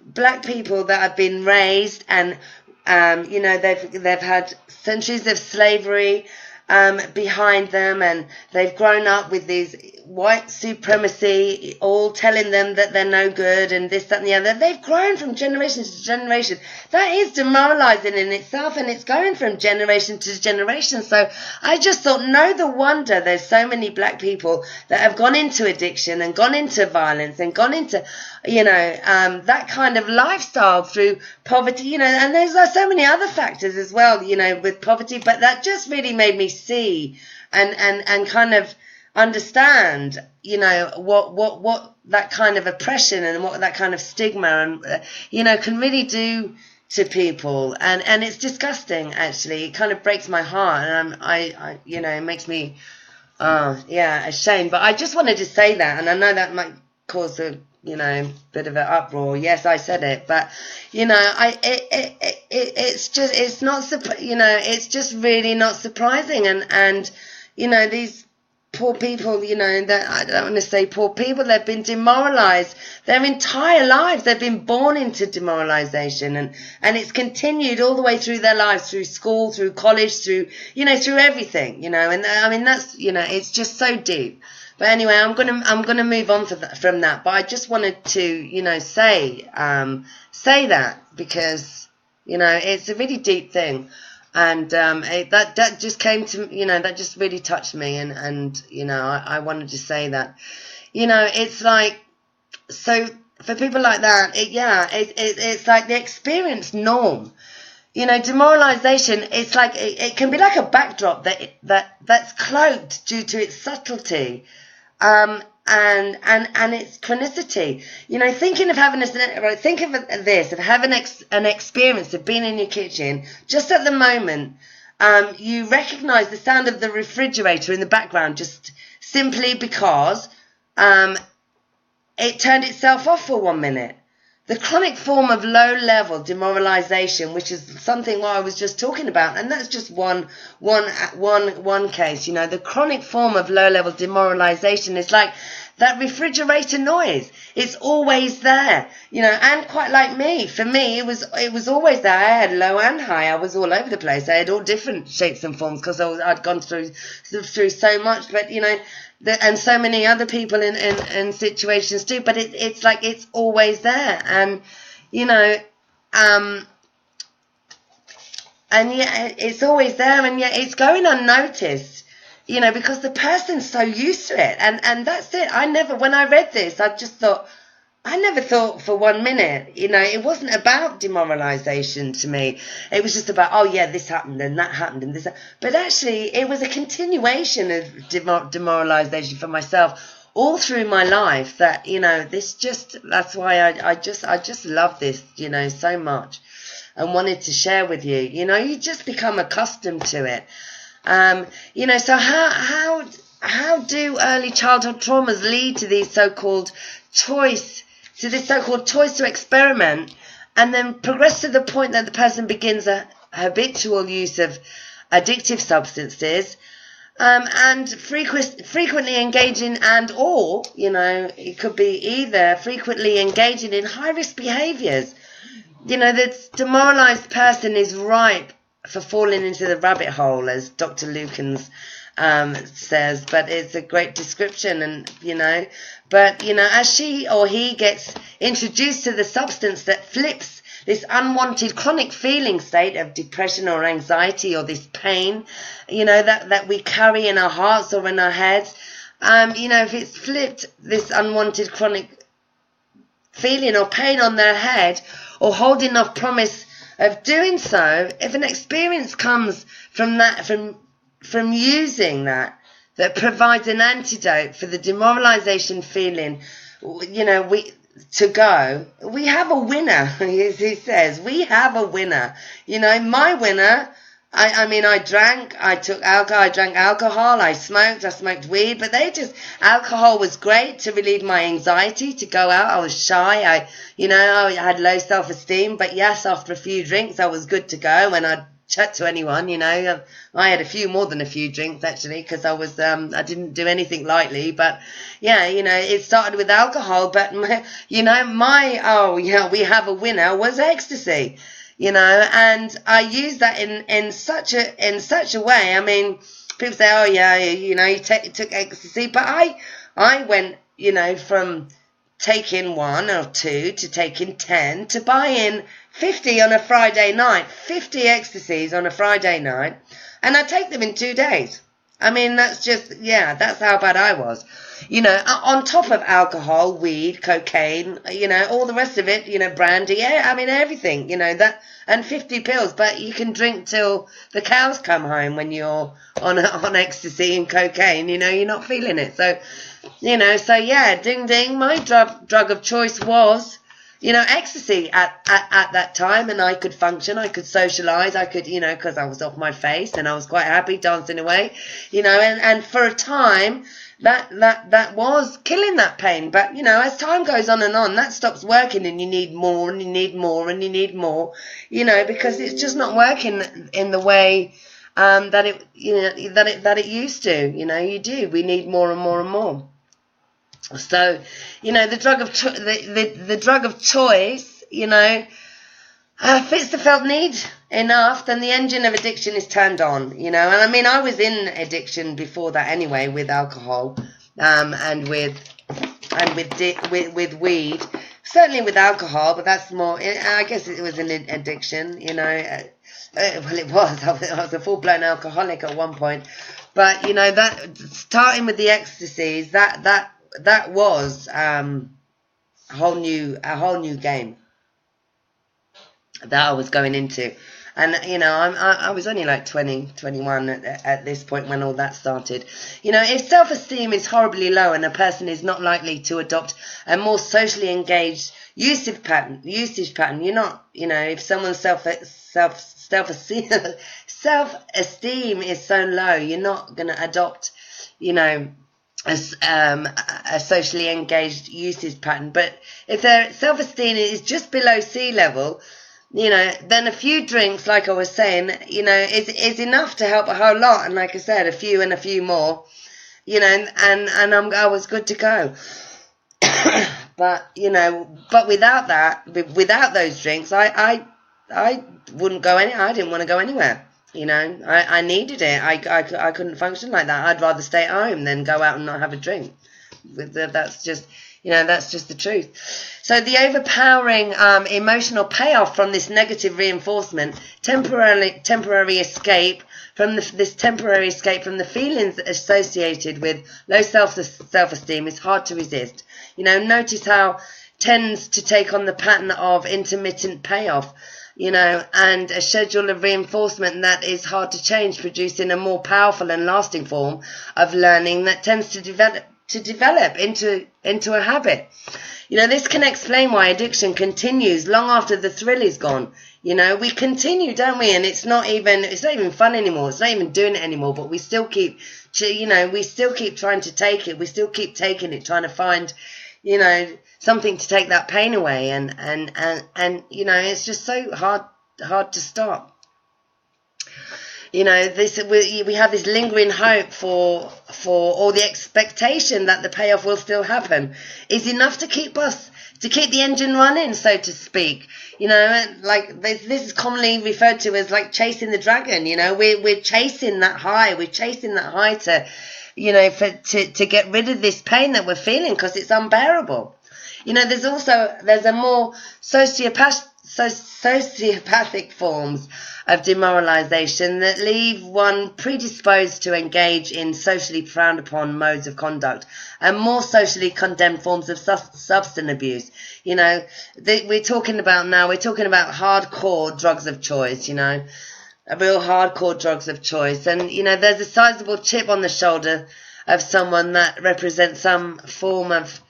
black people that have been raised and they've had centuries of slavery behind them, and they've grown up with these white supremacy all telling them that they're no good and this, that and the other. They've grown from generation to generation. That is demoralizing in itself, and it's going from generation to generation. So I just thought, no wonder there's so many black people that have gone into addiction and gone into violence and gone into that kind of lifestyle through poverty, and there's so many other factors as well, with poverty. But that just really made me see and kind of understand, what that kind of oppression and what that kind of stigma and can really do to people, and it's disgusting. Actually, it kind of breaks my heart, and it makes me ashamed. But I just wanted to say that, and I know that might cause a bit of an uproar. Yes, I said it, but it's just really not surprising, and these poor people, that I don't want to say poor people, they've been demoralized their entire lives. They've been born into demoralization, and it's continued all the way through their lives, through school, through college, through everything, and I mean, that's, it's just so deep. But anyway, I'm gonna move on from that. But I just wanted to, say that, because, it's a really deep thing. And that just came to, that just really touched me, and I wanted to say that, it's like, so for people like that, it's like the experienced norm. Demoralization, it's like it can be like a backdrop that's cloaked due to its subtlety, and its chronicity. Thinking of having think of this, of having an experience of being in your kitchen. Just at the moment, you recognize the sound of the refrigerator in the background, just simply because it turned itself off for 1 minute. The chronic form of low-level demoralization, which is something what I was just talking about, and that's just one case. The chronic form of low-level demoralization is like that refrigerator noise. It's always there, and quite like me. For me, it was always there. I had low and high. I was all over the place. I had all different shapes and forms because I'd gone through so much. But and so many other people in situations too, but it's like it's always there, and and yet it's always there, and yet it's going unnoticed, because the person's so used to it, and that's it. When I read this, I never thought for 1 minute, it wasn't about demoralization to me. It was just about, oh yeah, this happened and that happened and this. But actually, it was a continuation of demoralization for myself all through my life. That that's why I just love this, so much, and wanted to share with you. You just become accustomed to it. So how do early childhood traumas lead to these so-called choice to experiment, and then progress to the point that the person begins a habitual use of addictive substances, and frequently engaging it could be either frequently engaging in high-risk behaviors. The demoralized person is ripe for falling into the rabbit hole, as Dr. Lukens says, but it's a great description, and but as she or he gets introduced to the substance that flips this unwanted chronic feeling state of depression or anxiety, or this pain, that we carry in our hearts or in our heads, if it's flipped, this unwanted chronic feeling or pain on their head, or holding off promise of doing so, if an experience comes from that, from using that provides an antidote for the demoralization feeling, we have a winner. As he says, we have a winner. My winner I mean, I drank, I took alcohol, I drank alcohol, I smoked weed, but alcohol was great to relieve my anxiety, to go out. I was shy, I had low self-esteem, but yes, after a few drinks, I was good to go when I'd chat to anyone, I had a few more than a few drinks actually, because I didn't do anything lightly, but yeah, it started with alcohol, but we have a winner was ecstasy. And I use that in such a way. I mean, people say, oh yeah, you took ecstasy, but I went, from taking 1 or 2 to taking 10 to buying 50 on a Friday night, 50 ecstasies on a Friday night, and I take them in 2 days. I mean, that's how bad I was. On top of alcohol, weed, cocaine, all the rest of it, brandy, I mean, everything, and 50 pills, but you can drink till the cows come home when you're on ecstasy and cocaine, you're not feeling it. So, ding ding, my drug of choice was, ecstasy at that time, and I could function, I could socialize, I could, because I was off my face and I was quite happy dancing away, and for a time, that was killing that pain. But as time goes on and on, that stops working, and you need more and you need more and you need more, because it's just not working in the way that it used to. We need more and more and more. So the drug of choice fits the felt need enough, then the engine of addiction is turned on, and I mean, I was in addiction before that anyway, with alcohol, and with weed, certainly with alcohol, but that's more, I guess it was an addiction, well, it was, I was a full-blown alcoholic at one point, but, that, starting with the ecstasies, that was, a whole new game that I was going into. And, I was only like 20, 21 at this point when all that started. If self-esteem is horribly low and a person is not likely to adopt a more socially engaged usage pattern, you're not, if someone's self-esteem is so low, you're not going to adopt, a socially engaged usage pattern. But if their self-esteem is just below sea level, then a few drinks, like I was saying, is enough to help a whole lot. And like I said, a few more, and I was good to go. But without that, without those drinks, I wouldn't go I didn't want to go anywhere. I needed it. I couldn't function like that. I'd rather stay at home than go out and not have a drink. That's just the truth. So the overpowering emotional payoff from this negative reinforcement, temporary escape from the feelings associated with low self-esteem is hard to resist. Notice how tends to take on the pattern of intermittent payoff, and a schedule of reinforcement that is hard to change, producing a more powerful and lasting form of learning that tends to develop into a habit. This can explain why addiction continues long after the thrill is gone. We continue, don't we? And it's not even fun anymore. It's not even doing it anymore, but we still keep trying to take it. We still keep taking it, trying to find, something to take that pain away. And it's just so hard to stop. We have this lingering hope for or the expectation that the payoff will still happen is enough to keep the engine running, so to speak. Like this is commonly referred to as like chasing the dragon. We're chasing that high. We're chasing that high to get rid of this pain that we're feeling, because it's unbearable. There's a more sociopathic forms of demoralization that leave one predisposed to engage in socially frowned upon modes of conduct and more socially condemned forms of substance abuse. We're talking about hardcore drugs of choice, real hardcore drugs of choice. And, there's a sizable chip on the shoulder of someone that represents some form of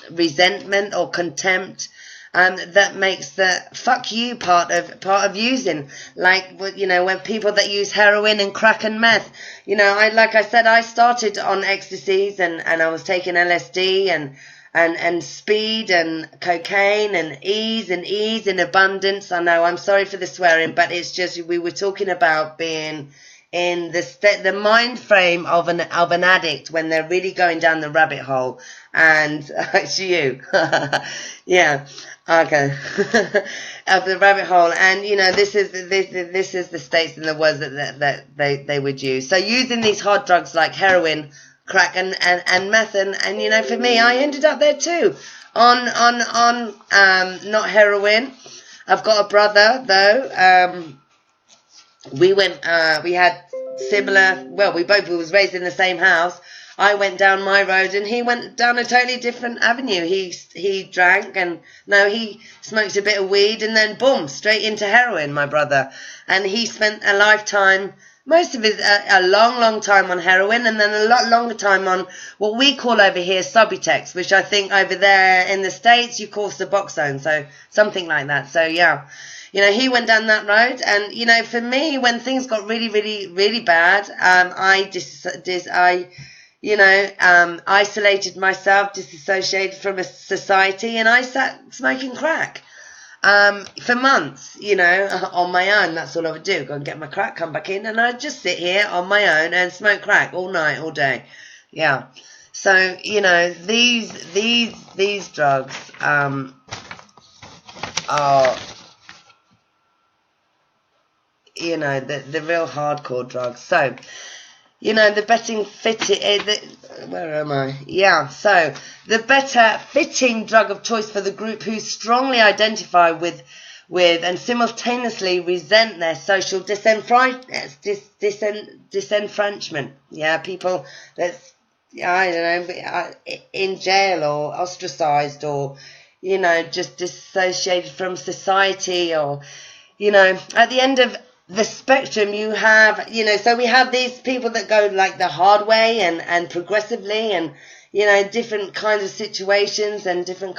resentment or contempt that makes the fuck you part of using. Like, you know, when people that use heroin and crack and meth, you know, like I said, I started on ecstasies and I was taking LSD and speed and cocaine and ease in abundance. I know, I'm sorry for the swearing, but it's just, we were talking about being in the mind frame of an addict when they're really going down the rabbit hole. And it's you. Yeah. Okay. Of the rabbit hole. And you know, this is the states and the words that they would use. So using these hard drugs like heroin, crack and meth, and you know, for me, I ended up there too, on not heroin. I've got a brother though. We had similar, well, we was raised in the same house. I went down my road and he went down a totally different avenue. He drank and he smoked a bit of weed and then boom, straight into heroin, my brother. And he spent a lifetime, most of his, a long time on heroin, and then a lot longer time on what we call over here Subutex, which I think over there in the States you call Suboxone, so something like that. So yeah. You know, he went down that road, and you know, for me, when things got really bad, I isolated myself, disassociated from a society, and I sat smoking crack for months. You know, on my own. That's all I would do. Go and get my crack, come back in, and I'd just sit here on my own and smoke crack all night, all day. Yeah. So you know, these drugs are. You know, the real hardcore drugs. So, you know, the betting fitting, where am I? Yeah, so the better fitting drug of choice for the group who strongly identify with and simultaneously resent their social disenfranchisement. Yeah, people that's, I don't know, in jail or ostracized or, you know, just dissociated from society, or, you know, at the end of the spectrum you have, you know, so we have these people that go like the hard way and progressively, and you know, different kinds of situations and different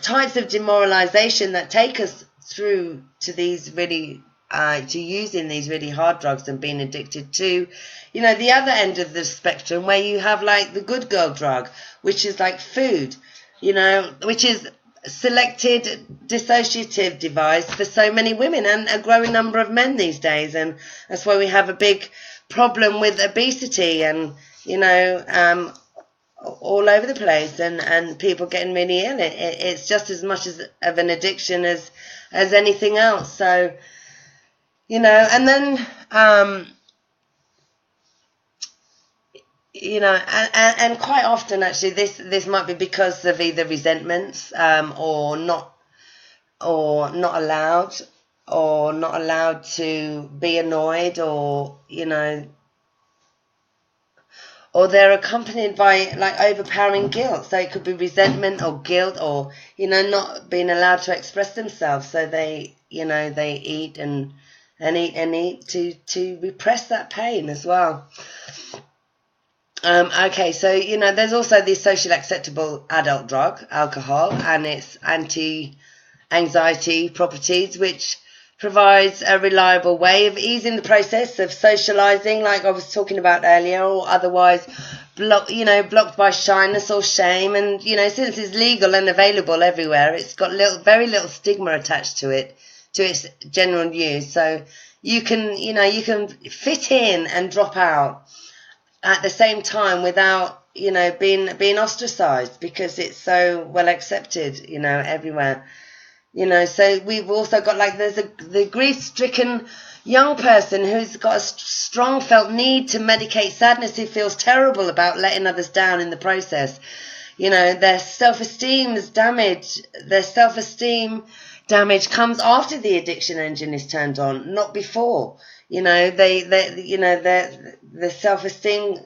types of demoralization that take us through to these really to using these really hard drugs and being addicted to, you know, the other end of the spectrum where you have like the good girl drug, which is like food, you know, which is selected dissociative device for so many women and a growing number of men these days. And that's why we have a big problem with obesity and, you know, all over the place, and people getting really ill. It's just as much of an addiction as anything else. So, you know, and then you know, and quite often actually this might be because of either resentments or not allowed to be annoyed, or you know, or they're accompanied by like overpowering guilt. So it could be resentment or guilt, or you know, not being allowed to express themselves, so they, you know, they eat and eat to repress that pain as well. Okay, so, you know, there's also the socially acceptable adult drug, alcohol, and its anti-anxiety properties, which provides a reliable way of easing the process of socializing, like I was talking about earlier, or otherwise blocked by shyness or shame. And, you know, since it's legal and available everywhere, it's got very little stigma attached to it, to its general use. So you can fit in and drop out at the same time without, you know, being ostracized, because it's so well accepted, you know, everywhere. You know, so we've also got like the grief-stricken young person who's got a strong felt need to medicate sadness, who feels terrible about letting others down in the process. You know, their self-esteem damage comes after the addiction engine is turned on, not before. You know, their self-esteem,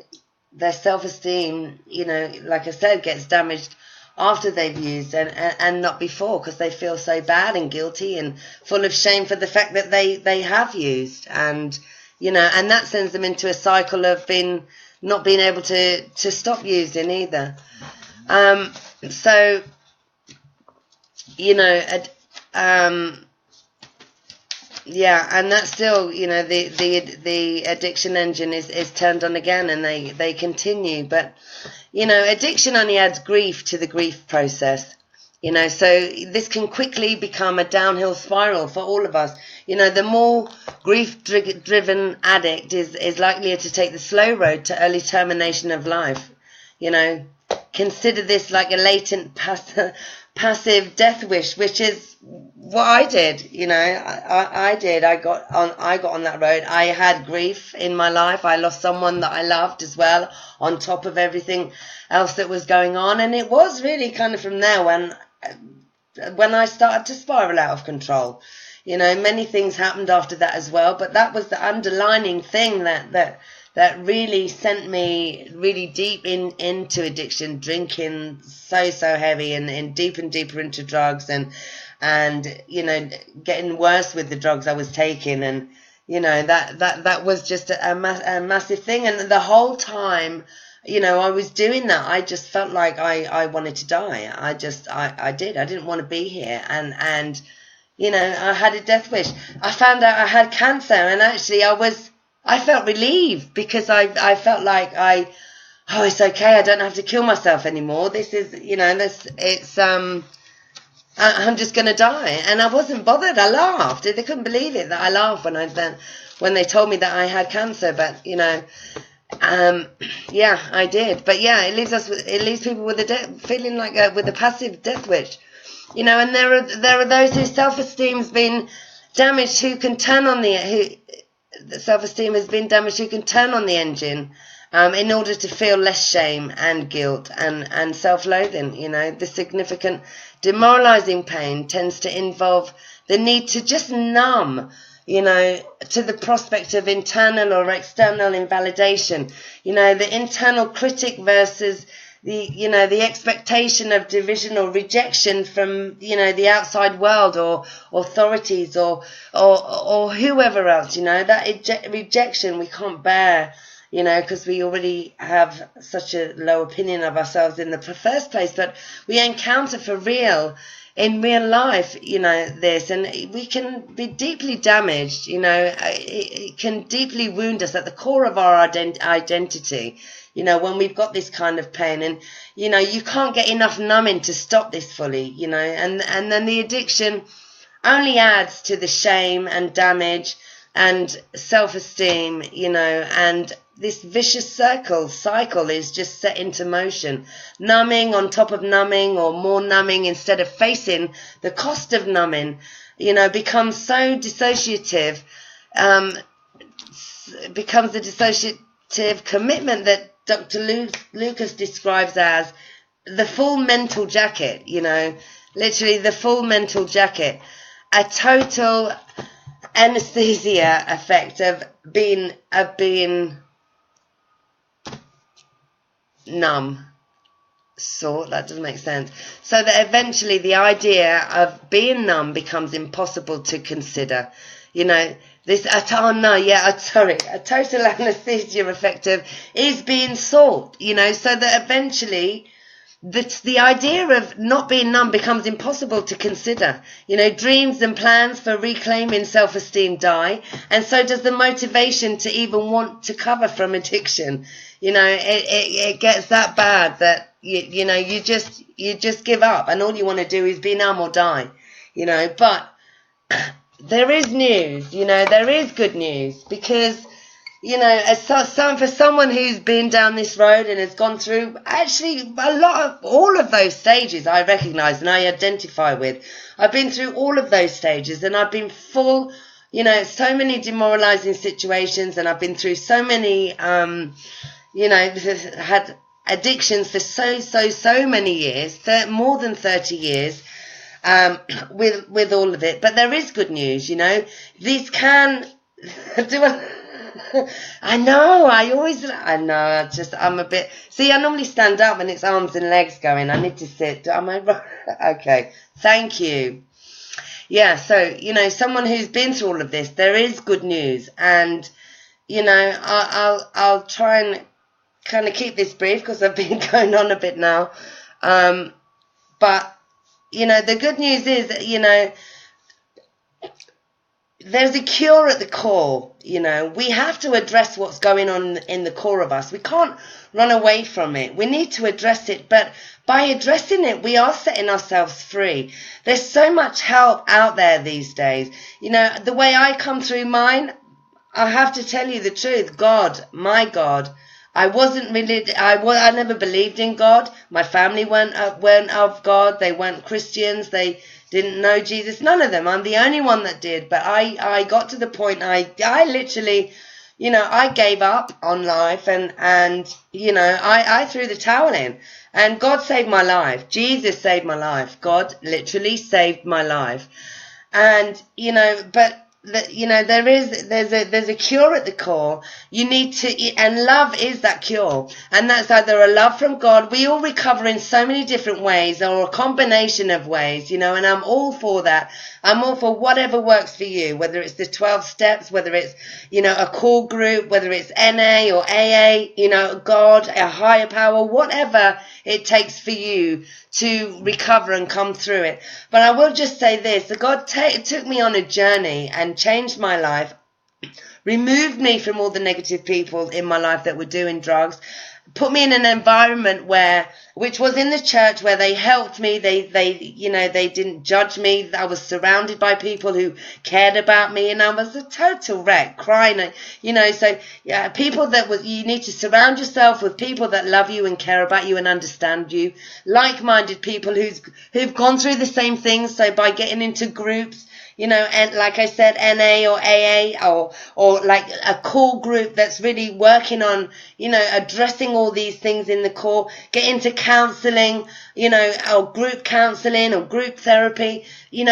you know, like I said, gets damaged after they've used and not before, because they feel so bad and guilty and full of shame for the fact that they have used. And, you know, and that sends them into a cycle of not being able to stop using either. So, you know, yeah, and that's still, you know, the addiction engine is turned on again, and they continue. But, you know, addiction only adds grief to the grief process. You know, so this can quickly become a downhill spiral for all of us. You know, the more grief-driven addict is likelier to take the slow road to early termination of life. You know, consider this like a latent passive death wish, which is what I did. You know, I did. I got on that road. I had grief in my life. I lost someone that I loved as well, on top of everything else that was going on. And it was really kind of from there when I started to spiral out of control. You know, many things happened after that as well, but that was the underlining thing that really sent me really deep into addiction, drinking so heavy, and deeper and deeper into drugs, and you know, getting worse with the drugs I was taking. And you know, that was just a massive thing. And the whole time, you know, I was doing that, I just felt like I wanted to die. I didn't want to be here. And you know, I had a death wish. I found out I had cancer, and actually I felt relieved, because I felt like it's okay, I don't have to kill myself anymore. This is, you know, I'm just going to die. And I wasn't bothered. I laughed. They couldn't believe it that I laughed when they told me that I had cancer. But, you know, yeah, I did. But yeah, it leaves people with feeling like with a passive death wish. You know, and there are those whose self-esteem's been damaged, who can turn on the self-esteem has been damaged, who can turn on the engine in order to feel less shame and guilt and self-loathing. You know, the significant demoralizing pain tends to involve the need to just numb, you know, to the prospect of internal or external invalidation. You know, the internal critic versus the expectation of division or rejection from, you know, the outside world or authorities or whoever else. You know, that rejection we can't bear, you know, because we already have such a low opinion of ourselves in the first place. But we encounter in real life, you know, this, and we can be deeply damaged. You know, it can deeply wound us at the core of our identity. You know, when we've got this kind of pain, and, you know, you can't get enough numbing to stop this fully, you know, and then the addiction only adds to the shame and damage and self-esteem, you know, and this vicious cycle is just set into motion. Numbing on top of numbing, or more numbing, instead of facing the cost of numbing, you know, becomes so dissociative, becomes a dissociative commitment that Dr. Lucas describes as the full mental jacket, you know, literally the full mental jacket, a total anesthesia effect of being numb. That doesn't make sense. So that eventually the idea of being numb becomes impossible to consider. You know, a total anesthesia effect is being sought, you know, so that eventually the idea of not being numb becomes impossible to consider. You know, dreams and plans for reclaiming self-esteem die, and so does the motivation to even want to recover from addiction. You know, it gets that bad that you know, you just give up, and all you want to do is be numb or die. You know, but there is news, you know, there is good news, because, you know, for someone who's been down this road and has gone through actually all of those stages, I recognize and I identify with. I've been through all of those stages, and I've been full, you know, so many demoralizing situations, and I've been through so many, you know, had addictions for so many years, more than 30 years. With all of it, but there is good news, you know. These can I know, I'm a bit, see, I normally stand up and it's arms and legs going. I need to sit. Am I right? Okay, thank you. Yeah, so, you know, someone who's been through all of this, there is good news, and, you know, I'll try and kind of keep this brief, because I've been going on a bit now, but the good news is that, there's a cure at the core. We have to address what's going on in the core of us. We can't run away from it. We need to address it, but by addressing it, we are setting ourselves free. There's so much help out there these days. The way I come through mine, I have to tell you the truth. God, my God, I wasn't really, I never believed in God. My family weren't of God. They weren't Christians. They didn't know Jesus. None of them. I'm the only one that did. But I got to the point, I literally, I gave up on life and I threw the towel in. And God saved my life. Jesus saved my life. God literally saved my life. And, but there's a cure at the core. You need to, and love is that cure. And that's either a love from God. We all recover in so many different ways, or a combination of ways, and I'm all for that. I'm all for whatever works for you, whether it's the 12 steps, whether it's, a core group, whether it's NA or AA, God, a higher power, whatever it takes for you to recover and come through it. But I will just say this, that God took me on a journey and changed my life, removed me from all the negative people in my life that were doing drugs, put me in an environment which was in the church, where they helped me. They didn't judge me. I was surrounded by people who cared about me, and I was a total wreck, crying, so yeah, you need to surround yourself with people that love you and care about you and understand you, like-minded people who've gone through the same things. So by getting into groups, and like I said, NA or AA or like a core group that's really working on, addressing all these things in the core, get into counseling, or group counseling or group therapy,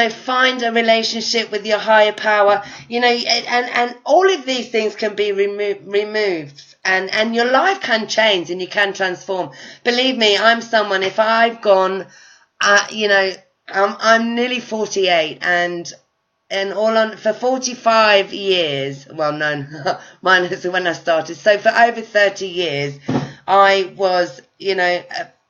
find a relationship with your higher power, and all of these things can be removed. And your life can change and you can transform. Believe me, I'm someone, if I've gone, I'm nearly 48 and for 45 years, well, no, minus when I started. So for over 30 years, I was,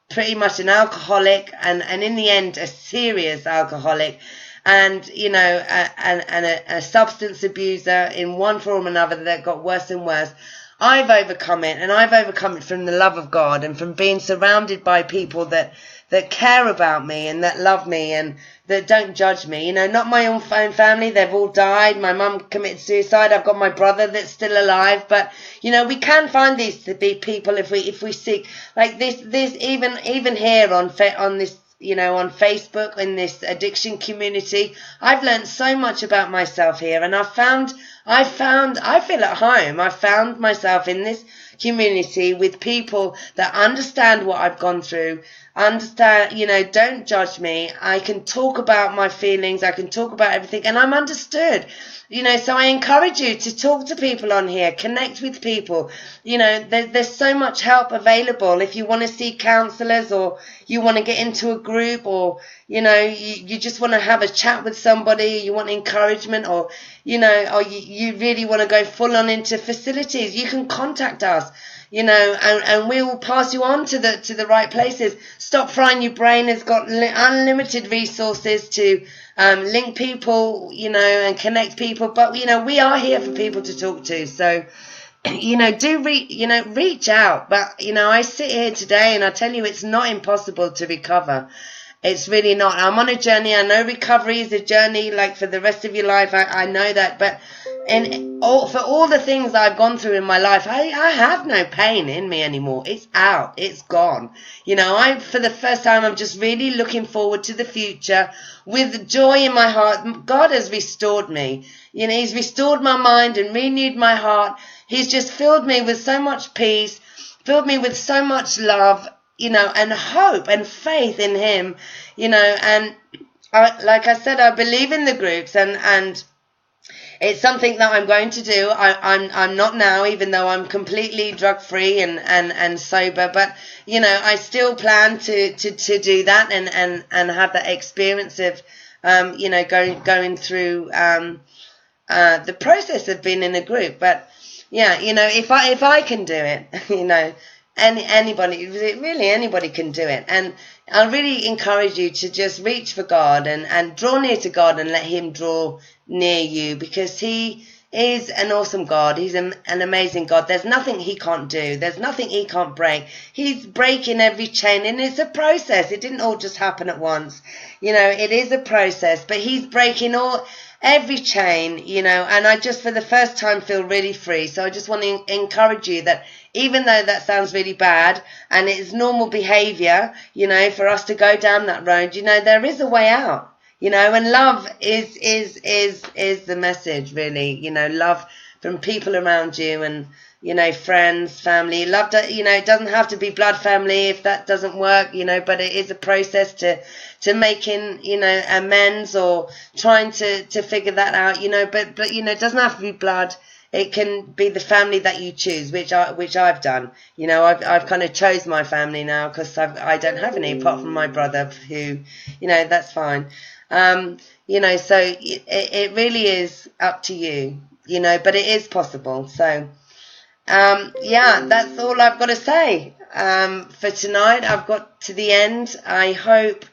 pretty much an alcoholic and in the end, a serious alcoholic and, a substance abuser in one form or another that got worse and worse. I've overcome it, and I've overcome it from the love of God and from being surrounded by people that care about me and that love me and that don't judge me. Not my own family. They've all died. My mum committed suicide. I've got my brother that's still alive. But, we can find these to be people if we seek. Like this even here on this, on Facebook, in this addiction community, I've learned so much about myself here, and I feel at home. I found myself in this community with people that understand what I've gone through, understand, don't judge me. I can talk about my feelings. I can talk about everything, and I'm understood. So I encourage you to talk to people on here, connect with people. There's so much help available. If you want to see counselors, or you want to get into a group, or, you just want to have a chat with somebody, you want encouragement, or, or you really want to go full on into facilities, you can contact us. And we will pass you on to the right places. Stop Frying Your Brain has got unlimited resources to link people, and connect people. But, we are here for people to talk to. So, reach out. But, I sit here today and I tell you, it's not impossible to recover. It's really not. I'm on a journey. I know recovery is a journey, like for the rest of your life. I know that. But for all the things I've gone through in my life, I have no pain in me anymore. It's out. It's gone. For the first time, I'm just really looking forward to the future with joy in my heart. God has restored me. He's restored my mind and renewed my heart. He's just filled me with so much peace, filled me with so much love, and hope and faith in him, and like I said, I believe in the groups, and it's something that I'm going to do. I'm not now, even though I'm completely drug free and sober, but I still plan to do that and have that experience of going through the process of being in a group. But yeah, if I can do it, anybody can do it. And I really encourage you to just reach for God and draw near to God and let Him draw near you, because He is an awesome God. He's an amazing God. There's nothing He can't do. There's nothing He can't break. He's breaking every chain, and it's a process. It didn't all just happen at once. It is a process, but He's breaking every chain, and I just for the first time feel really free. So I just want to encourage you that even though that sounds really bad and it's normal behavior, for us to go down that road, there is a way out, and love is the message, really, love from people around you and, friends, family. Love, it doesn't have to be blood family if that doesn't work, but it is a process to making, amends or trying to figure that out, but it doesn't have to be blood. It can be the family that you choose, which I've done. I've kind of chose my family now, because I don't have any apart from my brother, who, that's fine. So it really is up to you, but it is possible. So, yeah, that's all I've got to say for tonight. I've got to the end. I hope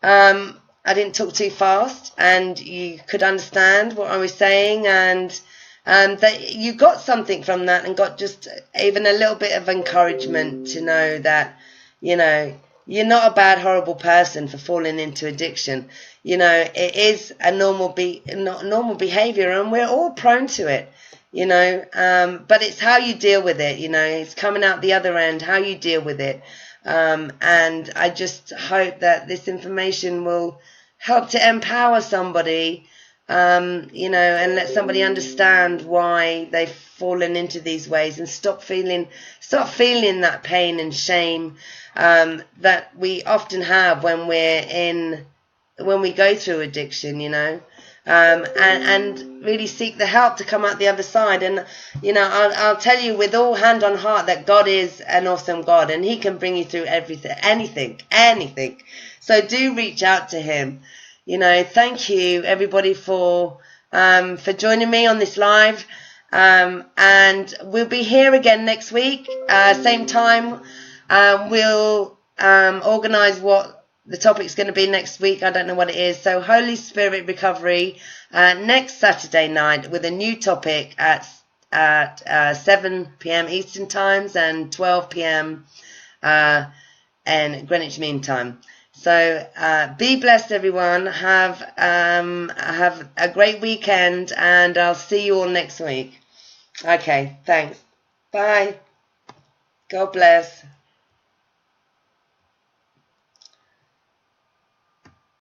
I didn't talk too fast and you could understand what I was saying, and that you got something from that and got just even a little bit of encouragement to know that, you're not a bad, horrible person for falling into addiction. It is a normal behavior, and we're all prone to it, but it's how you deal with it, it's coming out the other end, how you deal with it. And I just hope that this information will help to empower somebody, and let somebody understand why they've fallen into these ways, and stop feeling that pain and shame that we often have when we go through addiction, and really seek the help to come out the other side. And I'll tell you with all hand on heart that God is an awesome God, and He can bring you through everything, anything. So do reach out to Him. Thank you everybody for joining me on this live, and we'll be here again next week, same time. We'll organize what the topic's going to be next week. I don't know what it is. So Holy Spirit recovery next Saturday night with a new topic at 7 p.m. Eastern times and 12 p.m. in Greenwich Mean Time. So be blessed, everyone. Have a great weekend, and I'll see you all next week. Okay, thanks. Bye. God bless.